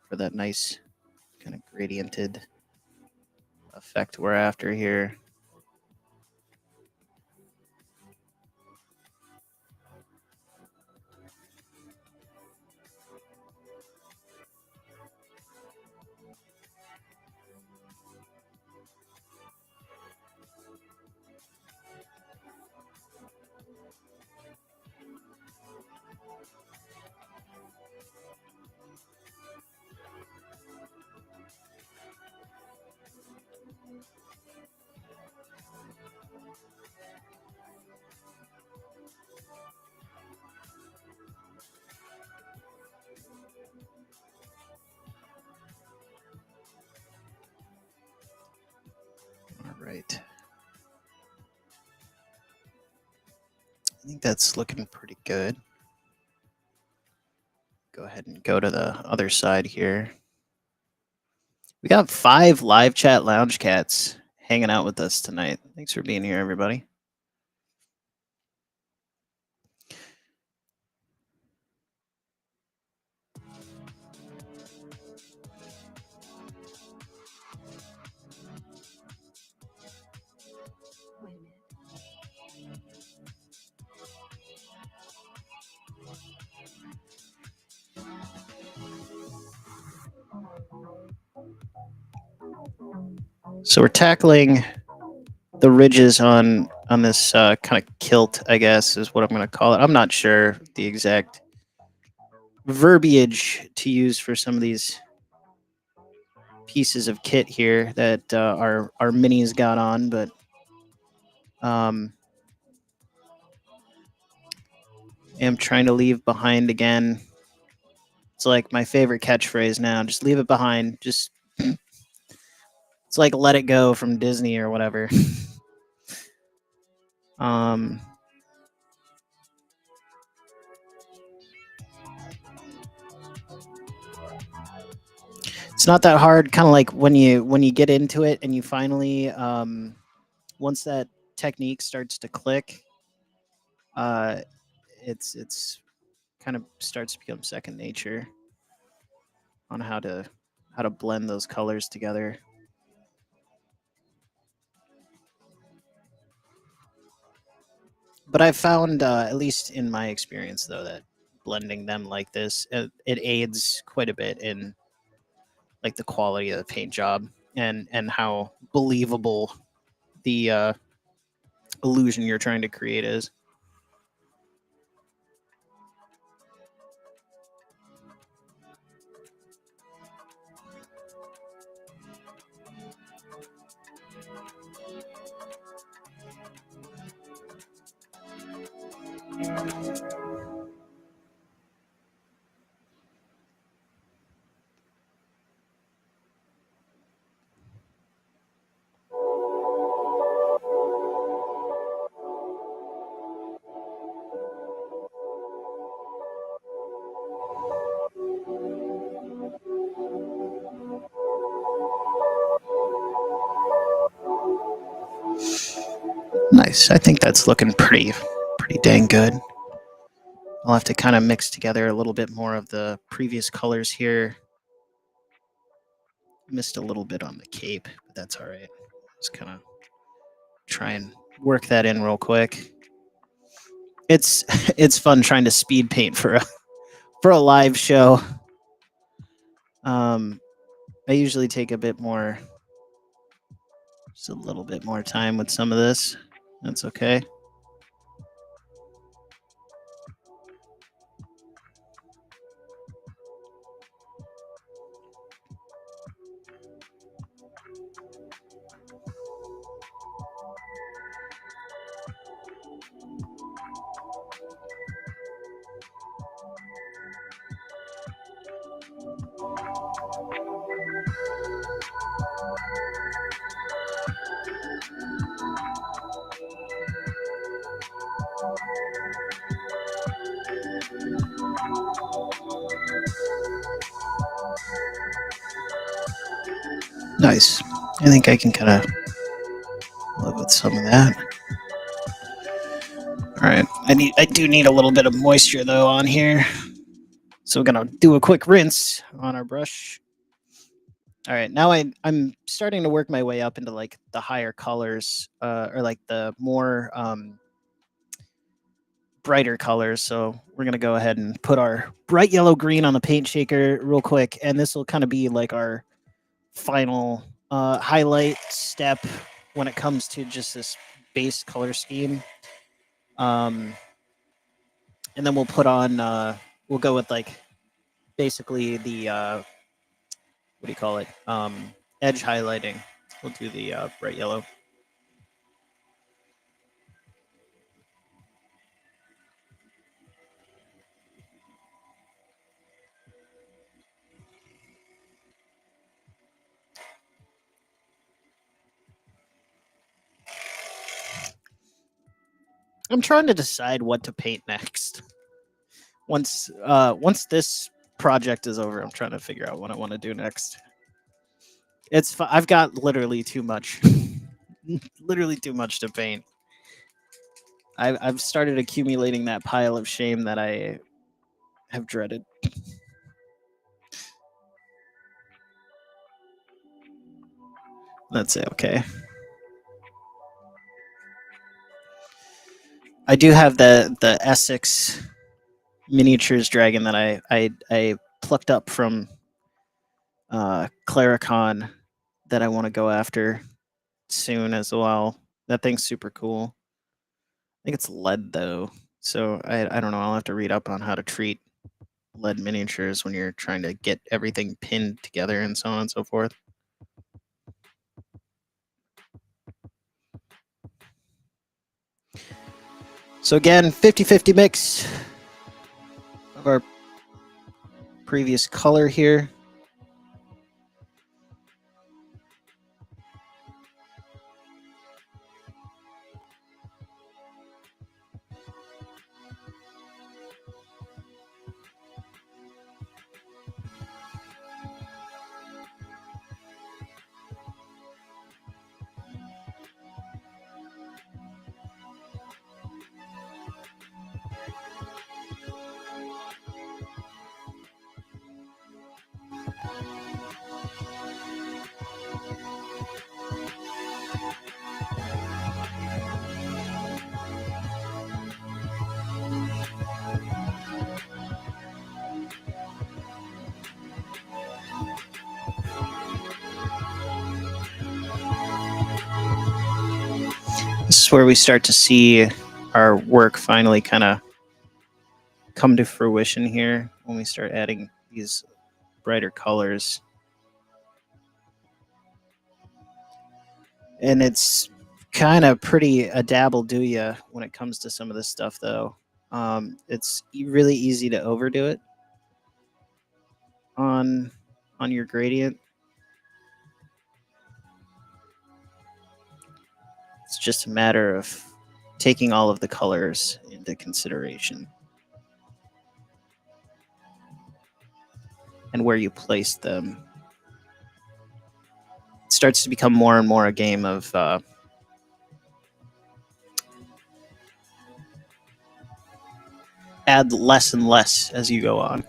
for that nice kind of gradiented effect we're after here. All right. I think that's looking pretty good. Go ahead and go to the other side here. We got 5 live chat lounge cats hanging out with us tonight. Thanks for being here, everybody. So we're tackling the ridges on this kind of kilt, I guess is what I'm going to call it. I'm not sure the exact verbiage to use for some of these pieces of kit here that our minis got on, but am trying to leave behind again. It's like my favorite catchphrase now. Just leave it behind. Just it's like let it go from Disney or whatever. um it's not that hard, kind of like when you get into it and you finally once that technique starts to click, uh it's kind of starts to become second nature on how to blend those colors together. But I've found, at least in my experience, though, that blending them like this, it aids quite a bit in like the quality of the paint job and how believable the illusion you're trying to create is. Nice. I think that's looking pretty dang good. I'll have to kind of mix together a little bit more of the previous colors here. Missed a little bit on the cape, but that's all right. Just kind of try and work that in real quick. It's it's fun trying to speed paint for a live show. I usually take a bit more, just a little bit more time with some of this. That's okay. Nice. I think I can kind of live with some of that. All right. I do need a little bit of moisture though on here. So we're gonna do a quick rinse on our brush. All right, now I'm starting to work my way up into like the higher colors, or like the more brighter colors. So we're gonna go ahead and put our bright yellow green on the paint shaker real quick, and this will kind of be like our final highlight step when it comes to just this base color scheme. And then we'll put on, we'll go with like basically the what do you call it? Edge highlighting. We'll do the bright yellow. I'm trying to decide what to paint next. Once this project is over, I'm trying to figure out what I want to do next. I've got literally too much, literally too much to paint. I've started accumulating that pile of shame that I have dreaded. That's it. Okay. I do have the Essex miniatures dragon that I plucked up from Claricon that I want to go after soon as well. That thing's super cool. I think it's lead though, so I don't know. I'll have to read up on how to treat lead miniatures when you're trying to get everything pinned together and so on and so forth. So again, 50-50 mix of our previous color here. This is where we start to see our work finally kind of come to fruition here when we start adding these brighter colors. And it's kind of pretty a dabble do ya when it comes to some of this stuff though. It's really easy to overdo it on your gradient. It's just a matter of taking all of the colors into consideration and where you place them. It starts to become more and more a game of add less and less as you go on.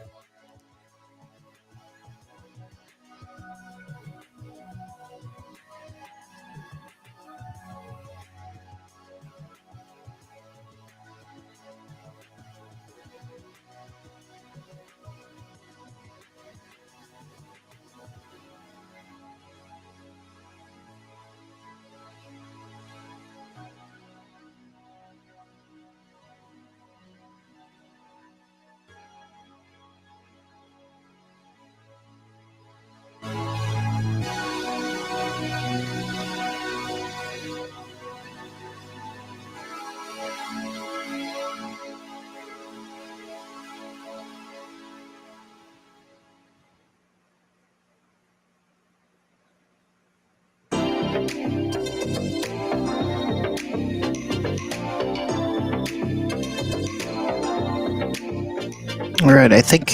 All right, I think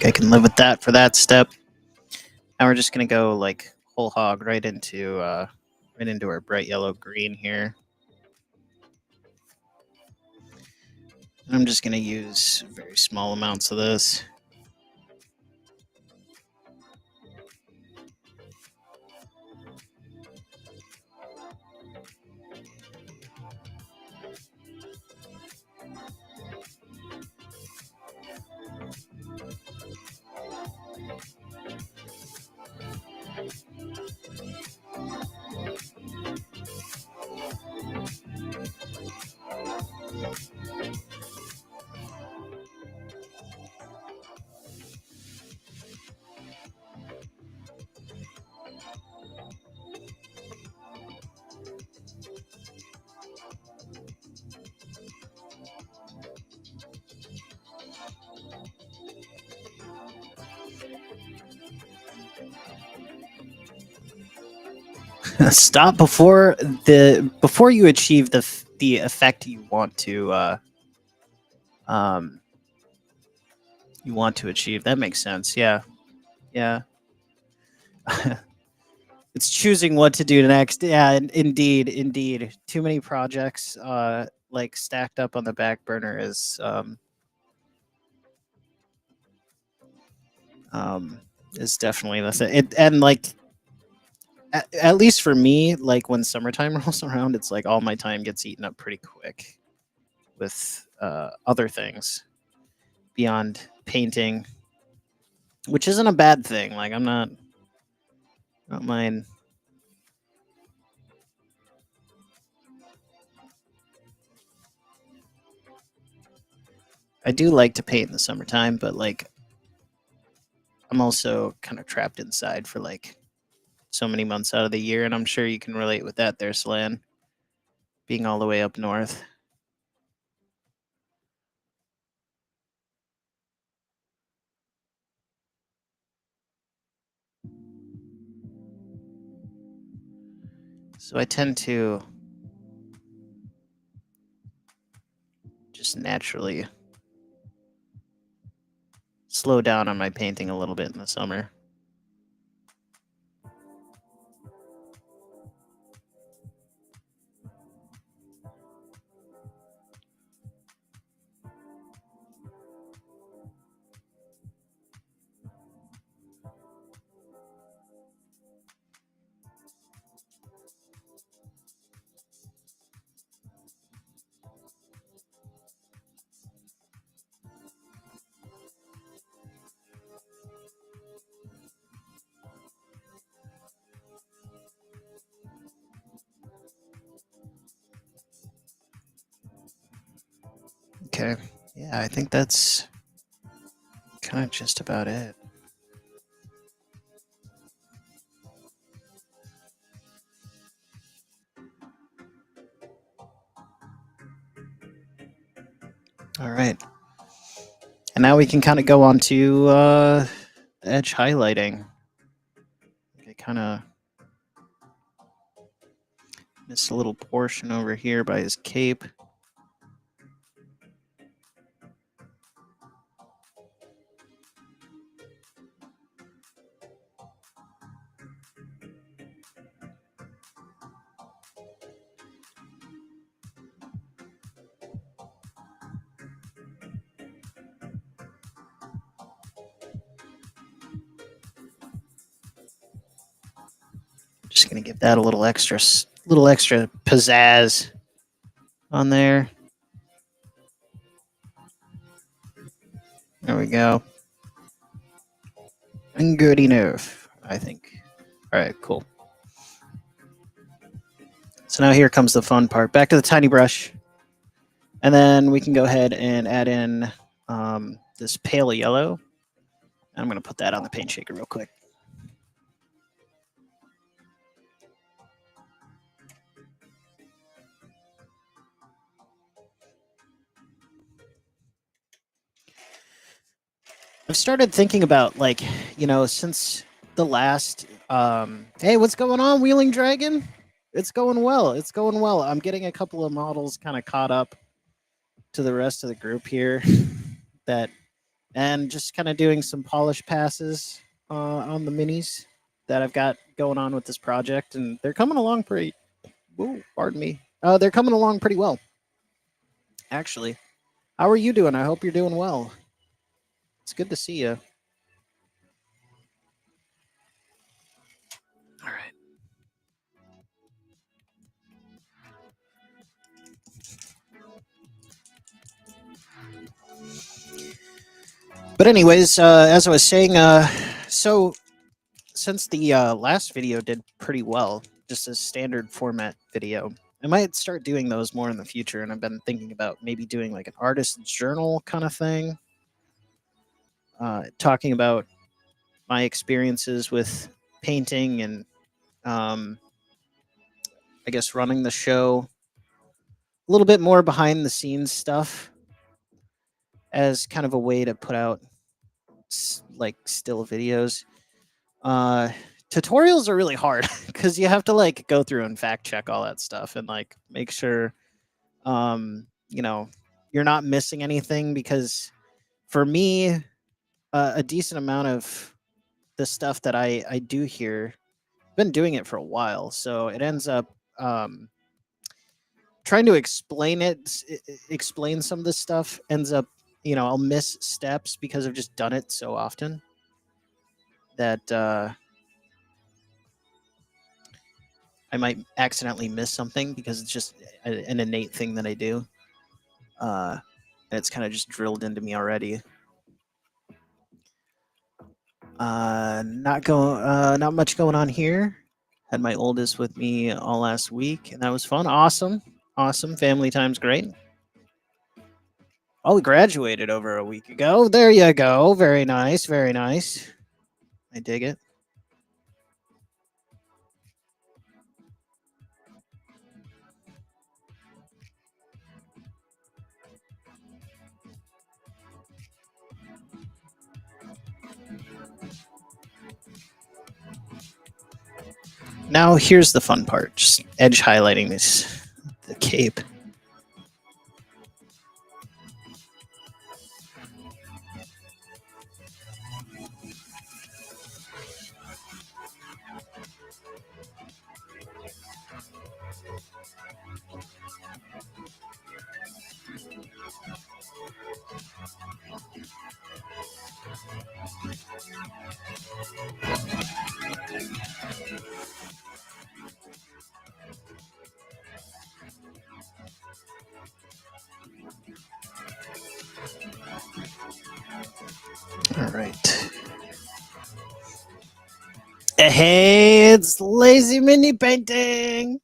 I can live with that for that step. Now we're just gonna go like whole hog right into our bright yellow green here. And I'm just gonna use very small amounts of this. Stop before you achieve the effect you want to achieve. That makes sense. Yeah. It's choosing what to do next. Yeah, indeed. Too many projects like stacked up on the back burner is definitely it. And like at least for me, like when summertime rolls around, it's like all my time gets eaten up pretty quick with other things beyond painting, which isn't a bad thing. Like I don't mind. I do like to paint in the summertime, but like I'm also kind of trapped inside for like so many months out of the year, and I'm sure you can relate with that there, Slan, being all the way up north. So I tend to just naturally slow down on my painting a little bit in the summer. Okay. Yeah, I think that's kind of just about it. All right. And now we can kind of go on to edge highlighting. I kind of missed a little portion over here by his cape. Just gonna give that a little extra pizzazz on there. There we go. And good enough, I think. All right, cool. So now here comes the fun part. Back to the tiny brush. And then we can go ahead and add in this pale yellow. I'm going to put that on the paint shaker real quick. I've started thinking about, like, since the last hey, what's going on, Wheeling Dragon? It's going well. It's going well. I'm getting a couple of models kind of caught up to the rest of the group here and just kind of doing some polish passes on the minis that I've got going on with this project, and they're coming along pretty. Whoa, pardon me. They're coming along pretty well, actually. How are you doing? I hope you're doing well. It's good to see you. All right. But anyways, as I was saying, so since the last video did pretty well, just a standard format video, I might start doing those more in the future. And I've been thinking about maybe doing like an artist's journal kind of thing, talking about my experiences with painting and I guess running the show, a little bit more behind the scenes stuff as kind of a way to put out like still videos. Uh, Tutorials are really hard because you have to like go through and fact check all that stuff and like make sure you're not missing anything, because for me, a decent amount of the stuff that I do here, I've been doing it for a while, so it ends up trying to explain some of this stuff ends up, I'll miss steps because I've just done it so often that I might accidentally miss something because it's just an innate thing that I do. And it's kind of just drilled into me already. Not much going on here. Had my oldest with me all last week, and that was fun. Awesome. Family time's great. Oh, we graduated over a week ago. There you go. Very nice. Very nice. I dig it. Now here's the fun part: just edge highlighting the cape. All right. Hey, it's Lazy Mini Painting.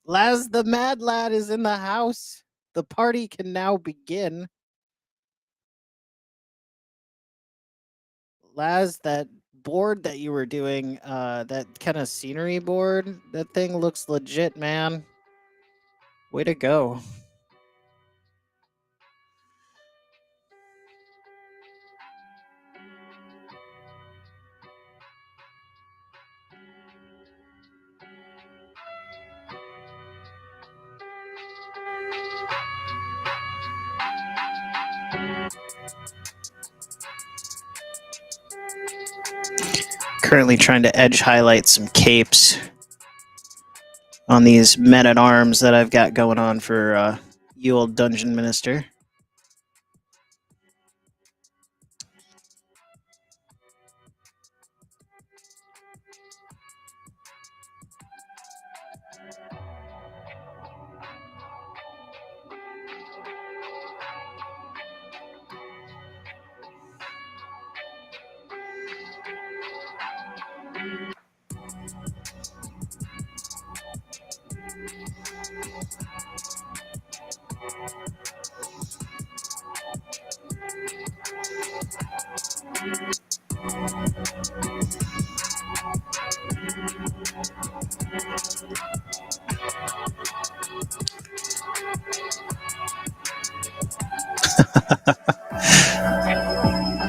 Laz the Mad Lad is in the house. The party can now begin. Laz, that board that you were doing, that kind of scenery board, that thing looks legit, man. Way to go. currently trying to edge highlight some capes on these men-at-arms that I've got going on for you old Dungeon Minister.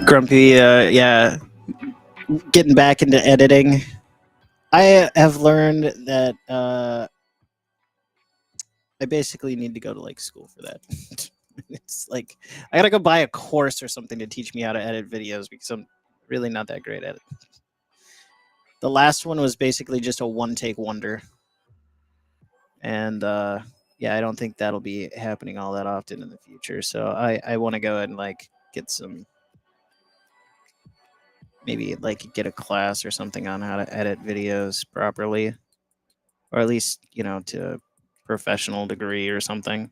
Grumpy, yeah, getting back into editing. I have learned that I basically need to go to like school for that. It's like I gotta go buy a course or something to teach me how to edit videos because I'm really not that great at it. The last one was basically just a one-take wonder, and yeah, I don't think that'll be happening all that often in the future. So I want to go and like get some, maybe like get a class or something on how to edit videos properly, or at least to a professional degree or something.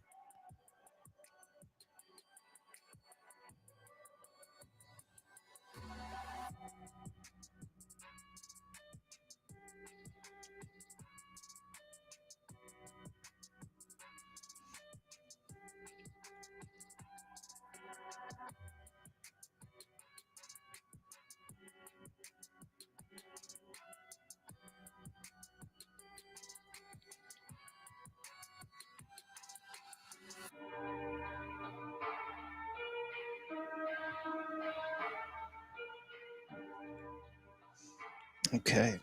Okay.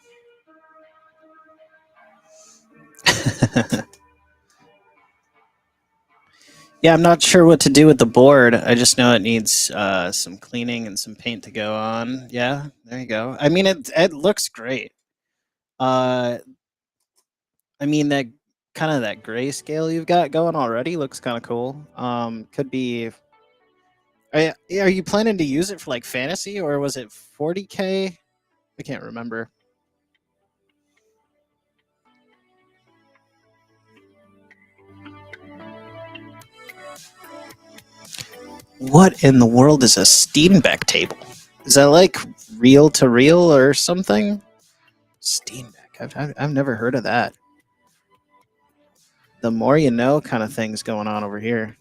Yeah, I'm not sure what to do with the board. I just know it needs some cleaning and some paint to go on. Yeah, there you go. I mean, it looks great. Uh, I mean that kind of that grayscale you've got going already looks kind of cool. Could be. Are you planning to use it for like fantasy or was it 40K? I can't remember. What in the world is a Steenbeck table? Is that like reel to reel or something? Steenbeck. I've never heard of that. The more you know kind of things going on over here.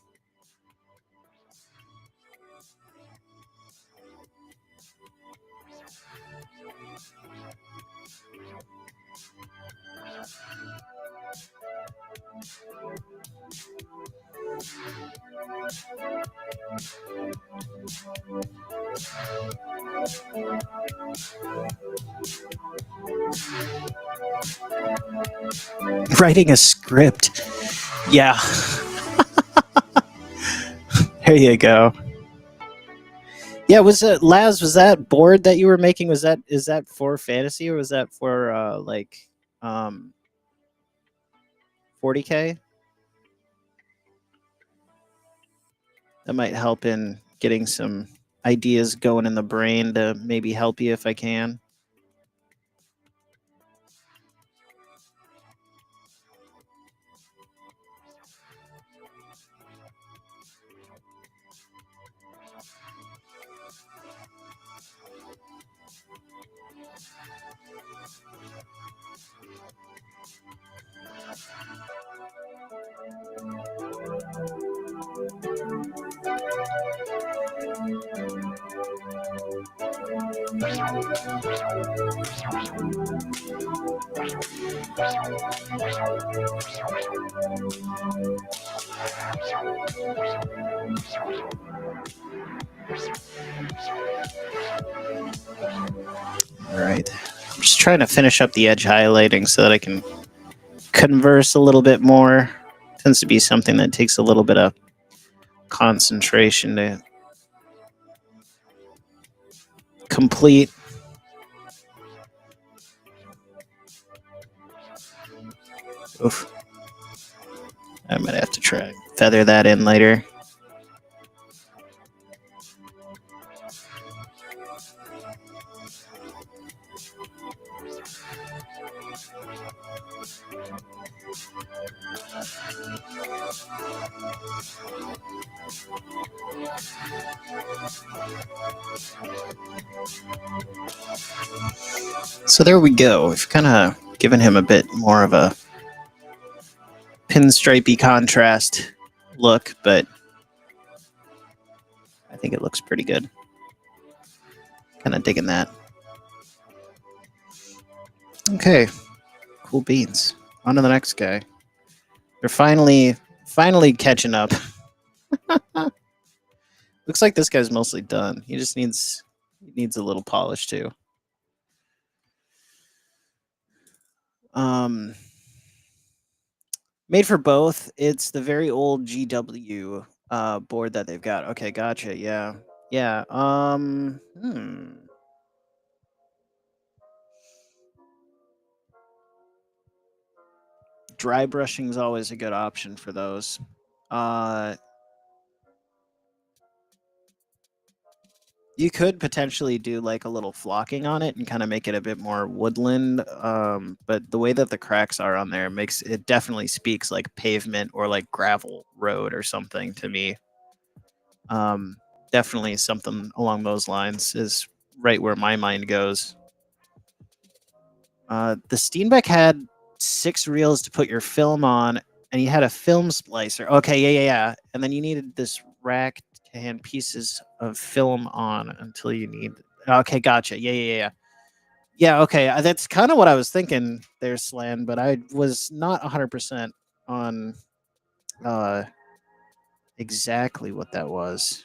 Writing a script. Yeah. There you go. Yeah, was it Laz, was that board that you were making, is that for fantasy or was that for like 40K? That might help in getting some ideas going in the brain to maybe help you if I can. All right. I'm just trying to finish up the edge highlighting so that I can converse a little bit more. Tends to be something that takes a little bit of concentration to complete. Oof. I might have to try feather that in later. So there we go. We've kind of given him a bit more of a pinstripey contrast look, but I think it looks pretty good. Kind of digging that. Okay, cool beans. On to the next guy. They're finally catching up. Looks like this guy's mostly done. He just needs a little polish too. Made for both. It's the very old GW board that they've got. Okay, gotcha. Yeah. Yeah. Dry brushing is always a good option for those. You could potentially do like a little flocking on it and kind of make it a bit more woodland. But the way that the cracks are on there makes it definitely speaks like pavement or like gravel road or something to me. Definitely something along those lines is right where my mind goes. The Steenbeck had 6 reels to put your film on, and you had a film splicer. Okay, yeah. And then you needed this rack to hand pieces of film on until you need. Okay, gotcha. Yeah. Yeah, okay. That's kind of what I was thinking there, Slan, but I was not 100% on exactly what that was.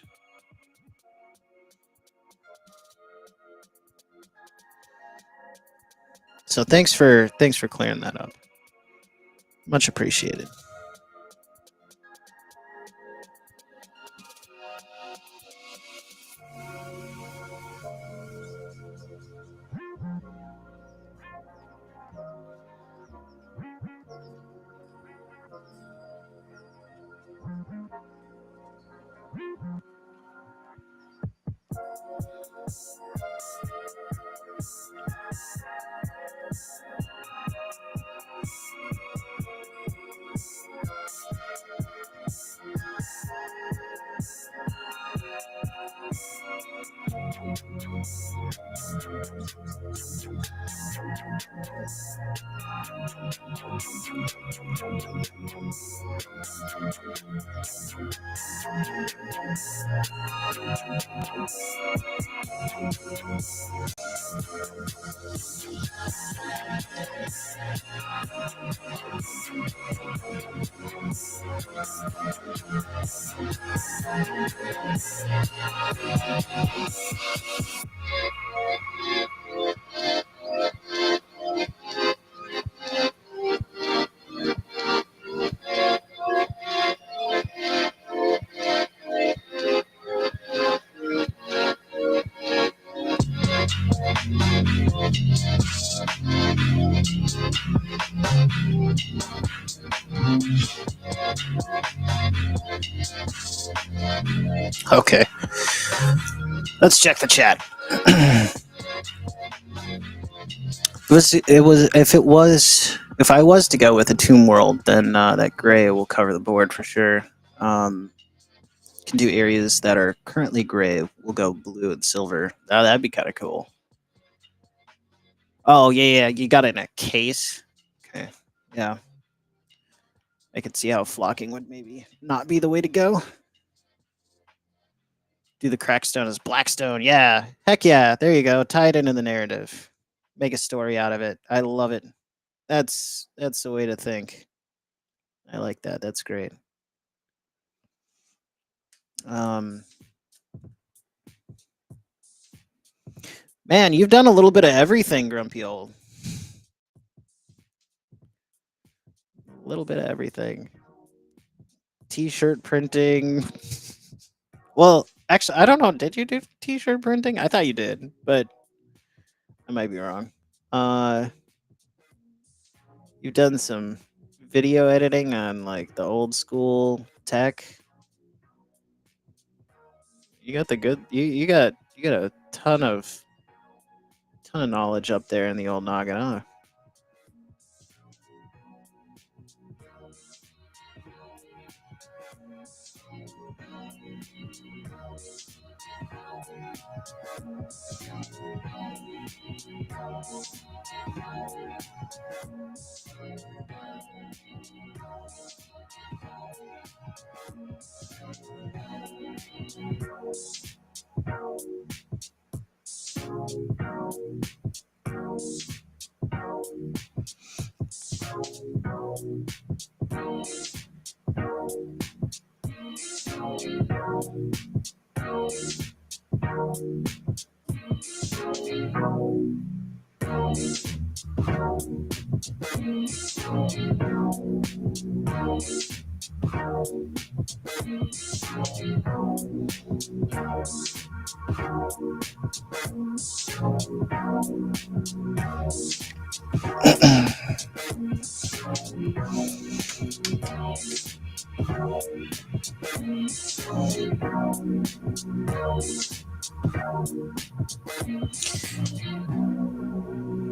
So thanks for clearing that up. Much appreciated. Okay. Let's check the chat. If I was to go with a Tomb World, then that gray will cover the board for sure. Can do areas that are currently gray. We'll go blue and silver. Oh, that'd be kind of cool. Oh yeah. You got it in a case. Okay. Yeah. I could see how flocking would maybe not be the way to go. Do the crackstone as blackstone. Yeah. Heck yeah. There you go. Tie it into the narrative. Make a story out of it. I love it. That's the way to think. I like that. That's great. Man, you've done a little bit of everything, Grumpy Old. A little bit of everything. T-shirt printing. Well, actually, I don't know. Did you do T-shirt printing? I thought you did, but I might be wrong. You've done some video editing on like the old school tech. You got the good. You got a ton of knowledge up there in the old noggin, huh?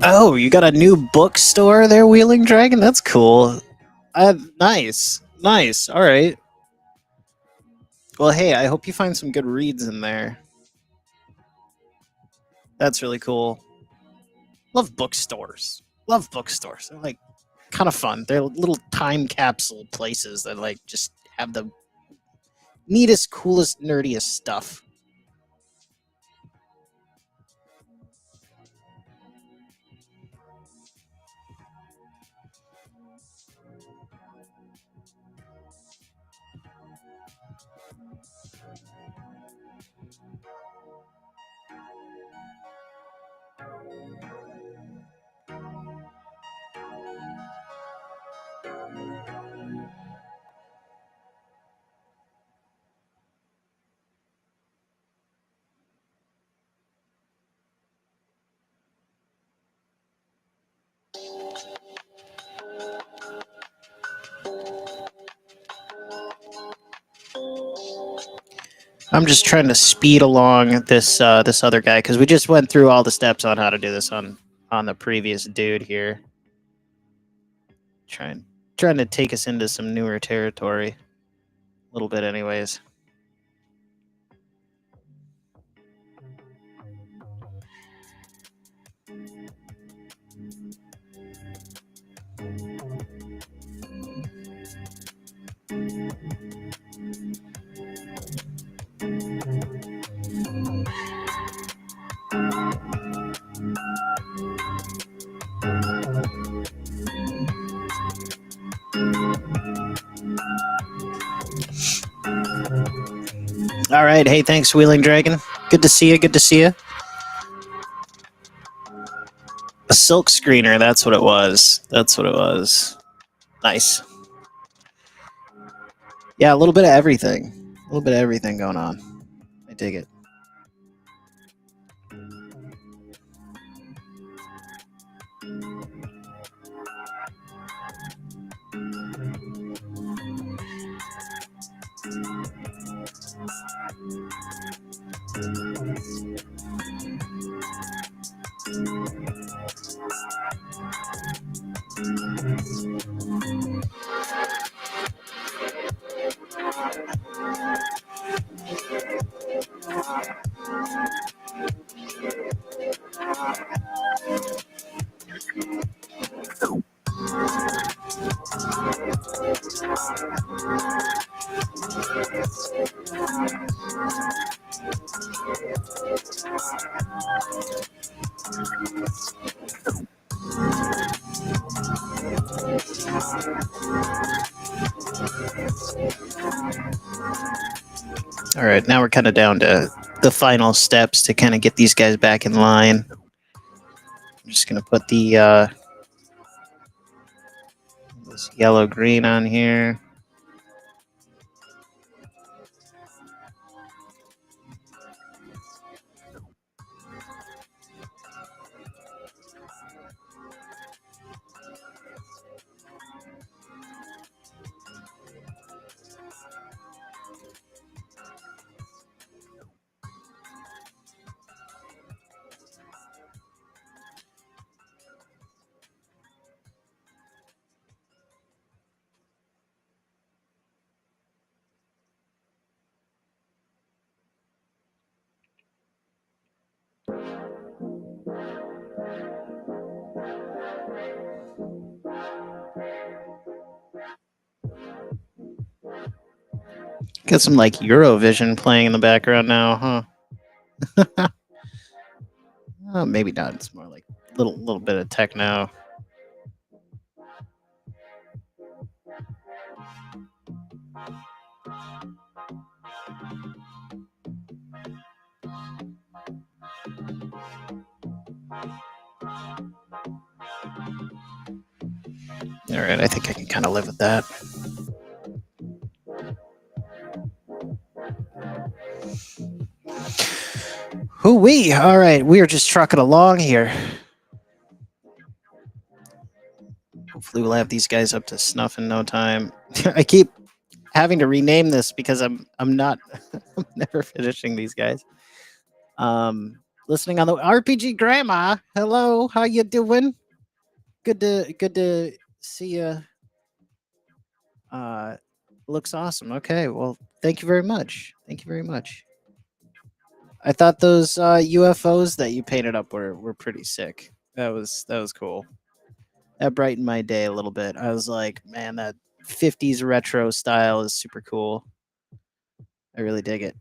Oh, you got a new bookstore there, Wheeling Dragon? That's cool. Nice. Nice. All right. Well, hey, I hope you find some good reads in there. That's really cool. Love bookstores. Love bookstores. They're like kind of fun. They're little time capsule places that like just have the neatest, coolest, nerdiest stuff. I'm just trying to speed along this this other guy because we just went through all the steps on how to do this on the previous dude here. Trying to take us into some newer territory, a little bit, anyways. All right. Hey, thanks, Wheeling Dragon. Good to see you. Good to see you. A silk screener. That's what it was. That's what it was. Nice. Yeah, a little bit of everything. A little bit of everything going on. I dig it. All right, now we're kind of down to the final steps to kind of get these guys back in line. I'm just going to put the this yellow-green on here. Got some like Eurovision playing in the background now, huh? Maybe not. It's more like a little bit of techno. All right, I think I can kind of live with that. Hoo-wee! All right, we are just trucking along here. Hopefully, we'll have these guys up to snuff in no time. I keep having to rename this because I'm not I'm never finishing these guys. Listening on the RPG Grandma. Hello, how you doing? Good to see you. Looks awesome. Okay, well, thank you very much. Thank you very much. I thought those UFOs that you painted up were pretty sick. That was cool. That brightened my day a little bit. I was like, man, that 50s retro style is super cool. I really dig it.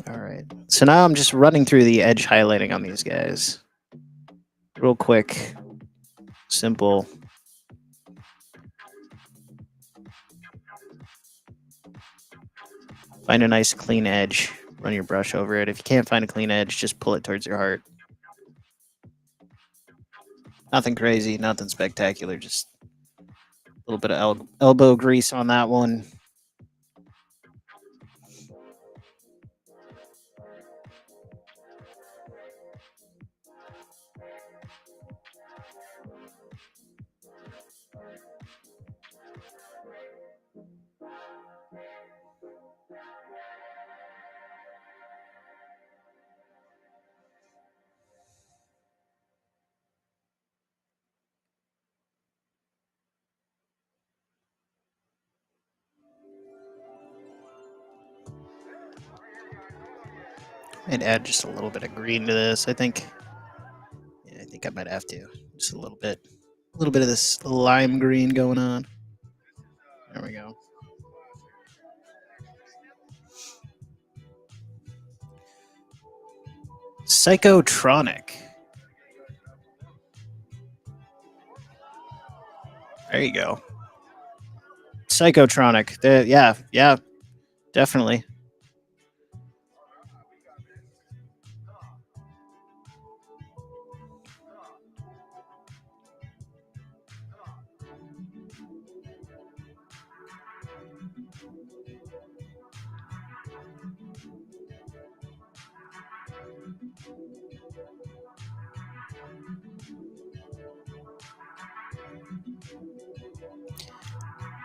All right. So now I'm just running through the edge highlighting on these guys. Real quick. Simple. Find a nice clean edge. Run your brush over it. If you can't find a clean edge, just pull it towards your heart. Nothing crazy, nothing spectacular. Just a little bit of elbow grease on that one. I'd add just a little bit of green to this. I think I might have to. Just a little bit of this lime green going on. There we go. Psychotronic. There you go. Psychotronic. Yeah, definitely.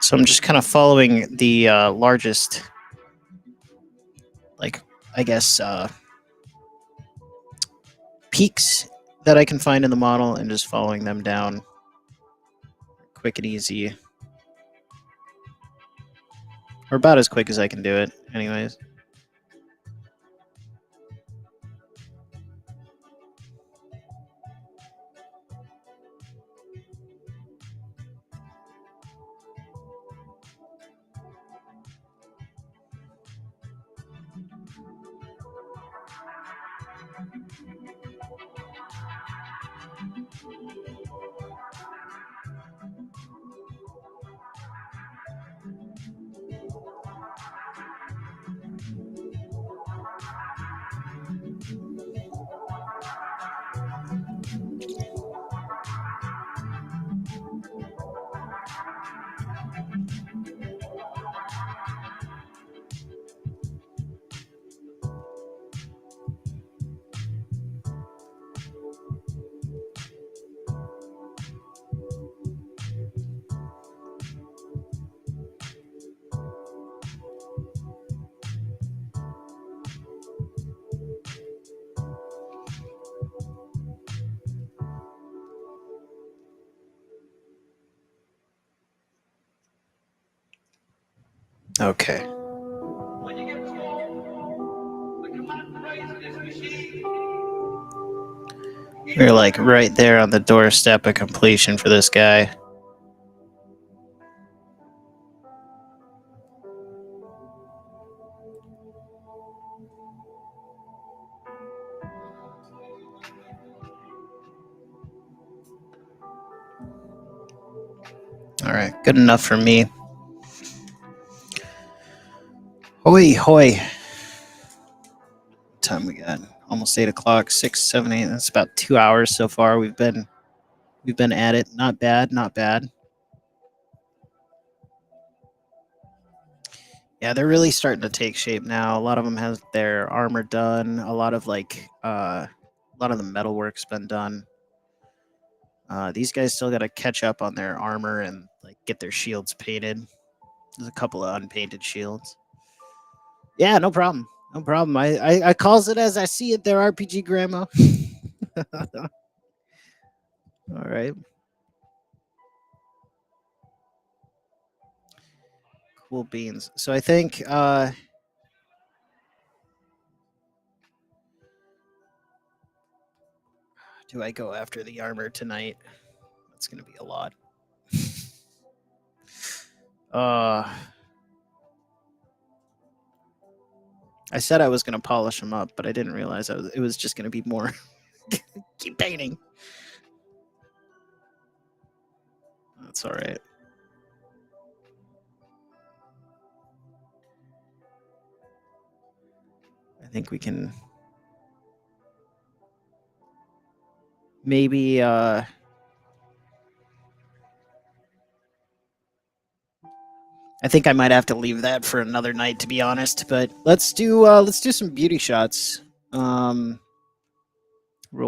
So I'm just kind of following the largest, like, I guess, peaks that I can find in the model and just following them down quick and easy. Or about as quick as I can do it, anyways. Okay. We're like right there on the doorstep of completion for this guy. All right, good enough for me. Hoy hoy. What time we got? Almost 8 o'clock. 6, 7, 8. That's about 2 hours so far. We've been at it. Not bad. Not bad. Yeah, they're really starting to take shape now. A lot of them have their armor done. A lot of the metalwork's been done. These guys still got to catch up on their armor and like get their shields painted. There's a couple of unpainted shields. Yeah, no problem. No problem. I calls it as I see it there, RPG Grandma. All right. Cool beans. So I think do I go after the armor tonight? That's gonna be a lot. I said I was gonna polish them up, but I didn't realize it was just gonna be more keep painting. That's all right. I think we can maybe I think I might have to leave that for another night, to be honest. But let's do some beauty shots, real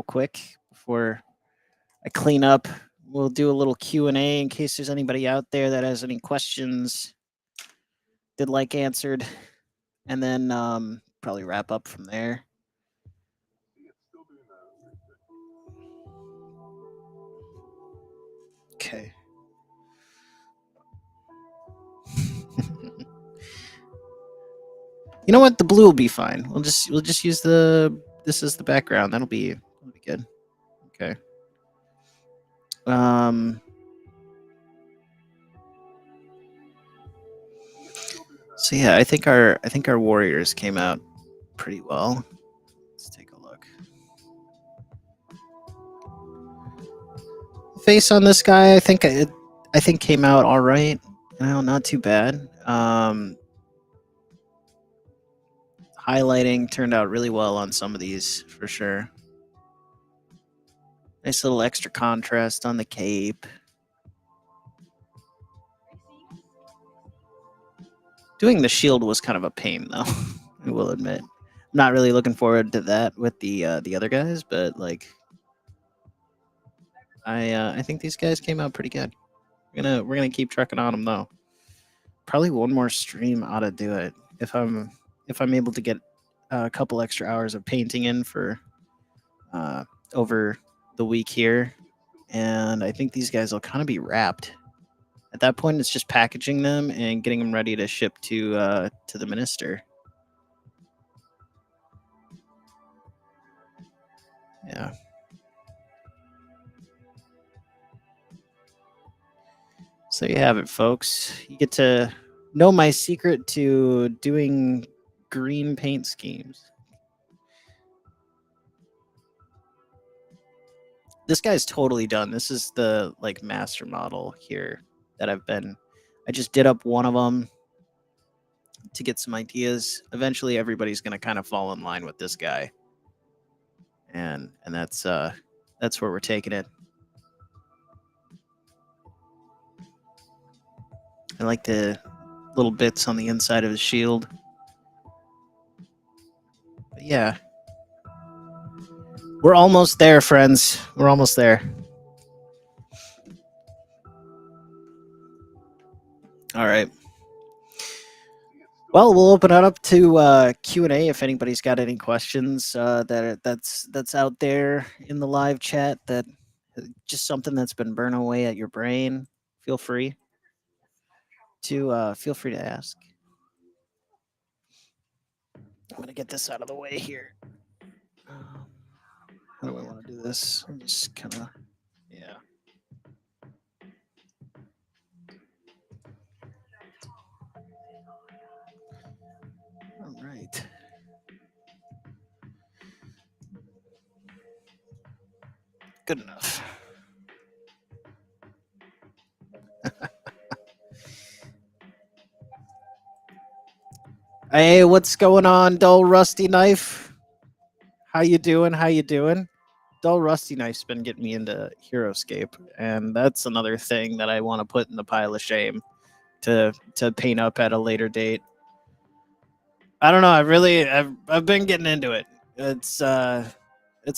quick before I clean up. We'll do a little Q&A in case there's anybody out there that has any questions they'd like answered, and then probably wrap up from there. Okay. You know what? The blue will be fine. We'll just use this as the background. That'll be good. Okay. So yeah, I think our warriors came out pretty well. Let's take a look. Face on this guy, I think came out all right. Not too bad. Highlighting turned out really well on some of these for sure. Nice little extra contrast on the cape. Doing the shield was kind of a pain though. I will admit. I'm not really looking forward to that with the other guys, but like I think these guys came out pretty good. We're gonna keep trucking on them though. Probably one more stream ought to do it if I'm able to get a couple extra hours of painting in for over the week here, and I think these guys will kind of be wrapped. At that point, it's just packaging them and getting them ready to ship to the minister. Yeah. So you have it, folks. You get to know my secret to doing green paint schemes. This guy's totally done. This is the like master model here that I just did up one of them to get some ideas. Eventually everybody's going to kind of fall in line with this guy. And that's where we're taking it. I like the little bits on the inside of his shield. But yeah. We're almost there, friends. We're almost there. All right. Well, we'll open it up to Q&A if anybody's got any questions that's out there in the live chat, that just something that's been burning away at your brain. Feel free to ask. I'm gonna get this out of the way here. How do I want to do this. I'm just kind of, yeah. All right. Good enough. Hey, what's going on, Dull Rusty Knife? How you doing? How you doing? Dull Rusty Knife's been getting me into Heroescape, and that's another thing that I want to put in the pile of shame to paint up at a later date. I don't know. I've been getting into it. It's a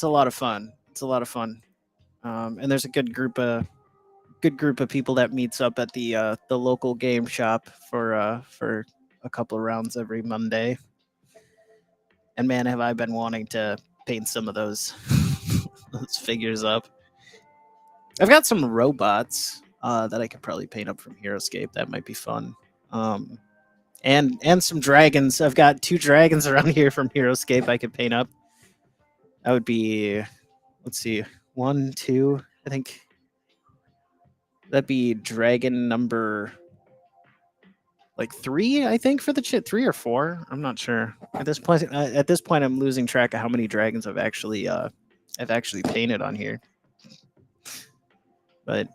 lot of fun. It's a lot of fun. And there's a good group of people that meets up at the local game shop for a couple of rounds every Monday. And man, have I been wanting to paint some of those those figures up. I've got some robots that I could probably paint up from Heroescape. That might be fun. Um, and some dragons. I've got 2 dragons around here from Heroescape I could paint up. That would be, let's see, 1, 2. I think that'd be dragon number like 3. I think for the chit 3 or 4. I'm not sure at this point. At this point, I'm losing track of how many dragons I've actually painted on here. But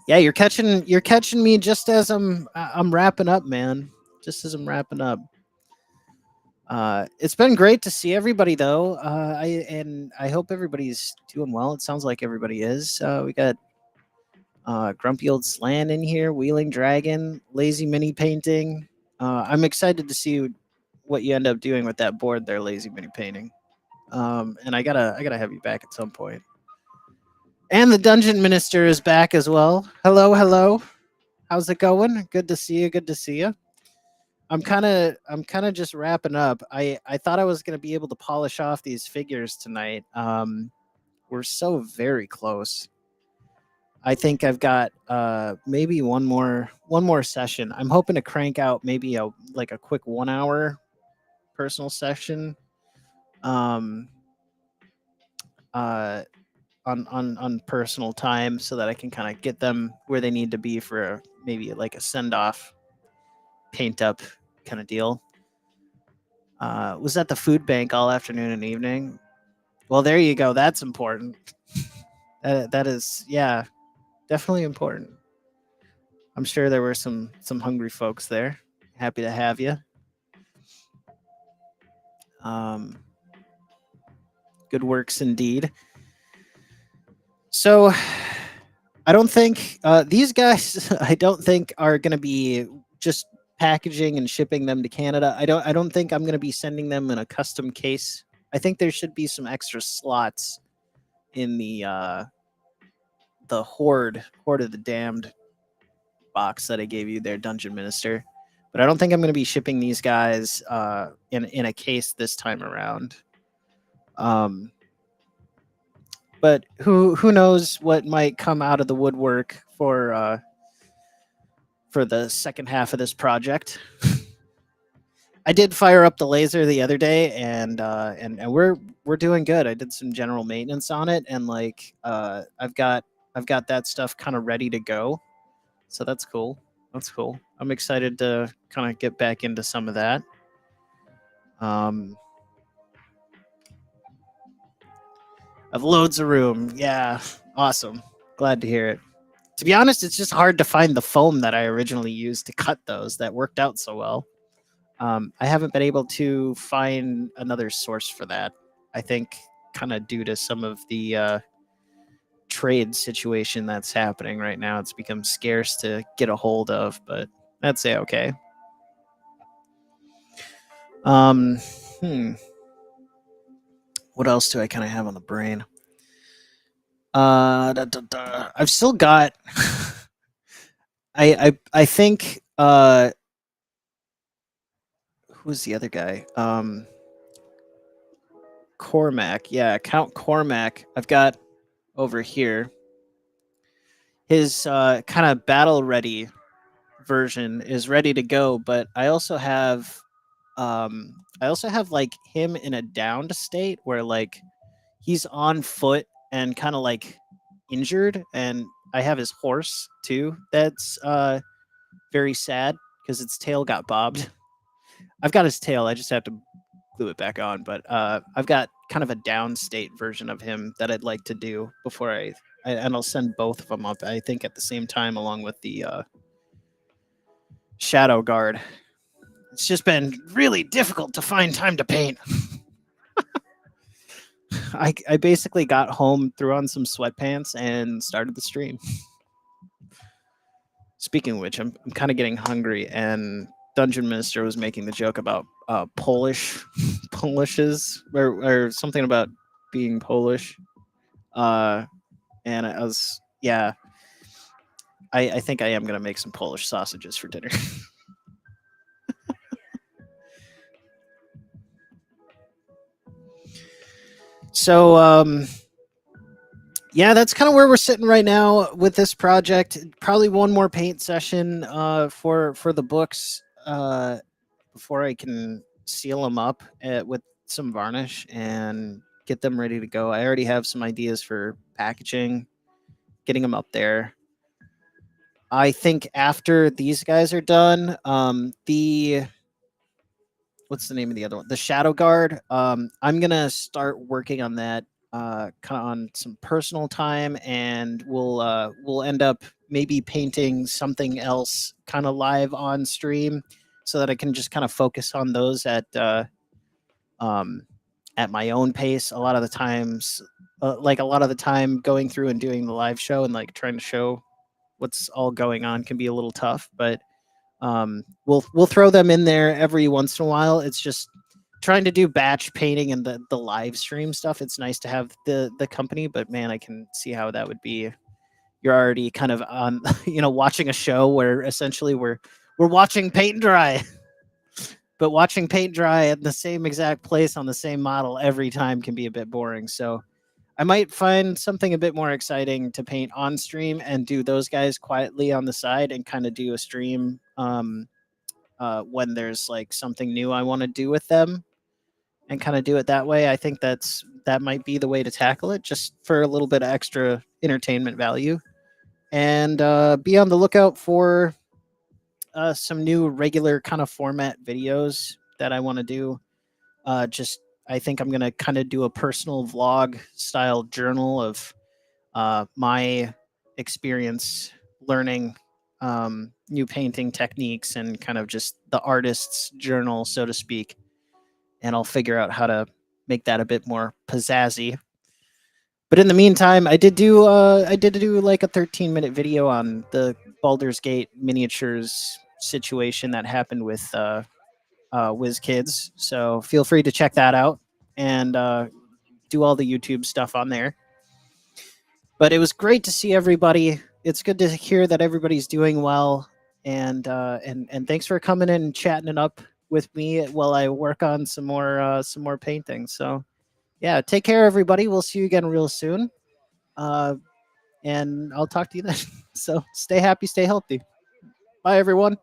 yeah, you're catching me just as I'm wrapping up, man. Just as I'm wrapping up. It's been great to see everybody, though. I hope everybody's doing well. It sounds like everybody is. We got Grumpy Old Slan in here, Wheeling Dragon, Lazy Mini Painting. I'm excited to see what you end up doing with that board there, Lazy Mini Painting. And I gotta have you back at some point. And the Dungeon Minister is back as well. Hello, hello. How's it going? Good to see you. Good to see you. I'm kind of just wrapping up. I thought I was gonna be able to polish off these figures tonight. We're so very close. I think I've got maybe one more session. I'm hoping to crank out maybe a quick 1 hour personal session. Uh, on personal time so that I can kind of get them where they need to be for maybe like a send off paint up kind of deal. Was at the food bank all afternoon and evening. Well, there you go. That's important. That is, yeah, definitely important. I'm sure there were some hungry folks there. Happy to have you. Good works indeed. So, I don't think these guys. I don't think are going to be just packaging and shipping them to Canada. I don't think I'm going to be sending them in a custom case. I think there should be some extra slots in the horde of the damned box that I gave you there, Dungeon Minister. But I don't think I'm going to be shipping these guys in a case this time around. But who knows what might come out of the woodwork for the second half of this project. I did fire up the laser the other day, and we're doing good. I did some general maintenance on it, and I've got that stuff kind of ready to go. So that's cool. That's cool. I'm excited to kind of get back into some of that. I've loads of room. Yeah, awesome. Glad to hear it. To be honest, it's just hard to find the foam that I originally used to cut those that worked out so well. I haven't been able to find another source for that. I think kind of due to some of the trade situation that's happening right now, it's become scarce to get a hold of, but that's okay. What else do I kind of have on the brain? I've still got. I think. Who's the other guy? Cormac. Yeah, Count Cormac. I've got over here. His kind of battle ready version is ready to go, but I also have like him in a downed state where like he's on foot and kind of like injured, and I have his horse too. That's very sad because its tail got bobbed. I've got his tail. I just have to glue it back on. But I've got kind of a downstate version of him that I'd like to do before and I'll send both of them up. I think at the same time, along with the Shadow Guard. It's just been really difficult to find time to paint. I basically got home, threw on some sweatpants, and started the stream. Speaking of which, I'm kind of getting hungry, and Dungeon Minister was making the joke about Polishes, or something about being Polish. And I was, yeah, I think I am going to make some Polish sausages for dinner. So, yeah, that's kind of where we're sitting right now with this project. Probably one more paint session for the books before I can seal them up with some varnish and get them ready to go. I already have some ideas for packaging, getting them up there. I think after these guys are done, the what's the name of the other one? The Shadow Guard. I'm gonna start working on that kind of on some personal time, and we'll end up maybe painting something else kind of live on stream, so that I can just kind of focus on those um, at my own pace. A lot of the times, like a lot of the time, going through and doing the live show and like trying to show what's all going on can be a little tough, but we'll throw them in there every once in a while. It's just trying to do batch painting and the live stream stuff. It's nice to have the company, but man, I can see how that would be. You're already kind of on, watching a show where essentially we're watching paint dry, but watching paint dry at the same exact place on the same model every time can be a bit boring. So I might find something a bit more exciting to paint on stream and do those guys quietly on the side and kind of do a stream when there's like something new I want to do with them and kind of do it that way. I think that might be the way to tackle it, just for a little bit of extra entertainment value. And be on the lookout for some new regular kind of format videos that I want to do. Just I think I'm gonna kind of do a personal vlog style journal of my experience learning new painting techniques and kind of just the artist's journal, so to speak. And I'll figure out how to make that a bit more pizzazzy. But in the meantime, I did do like a 13-minute video on the Baldur's Gate miniatures situation that happened with WizKids. So feel free to check that out and do all the YouTube stuff on there. But it was great to see everybody. It's good to hear that everybody's doing well, and thanks for coming in and chatting it up with me while I work on some more paintings. So yeah, take care, everybody. We'll see you again real soon, and I'll talk to you then. So stay happy, stay healthy. Bye, everyone.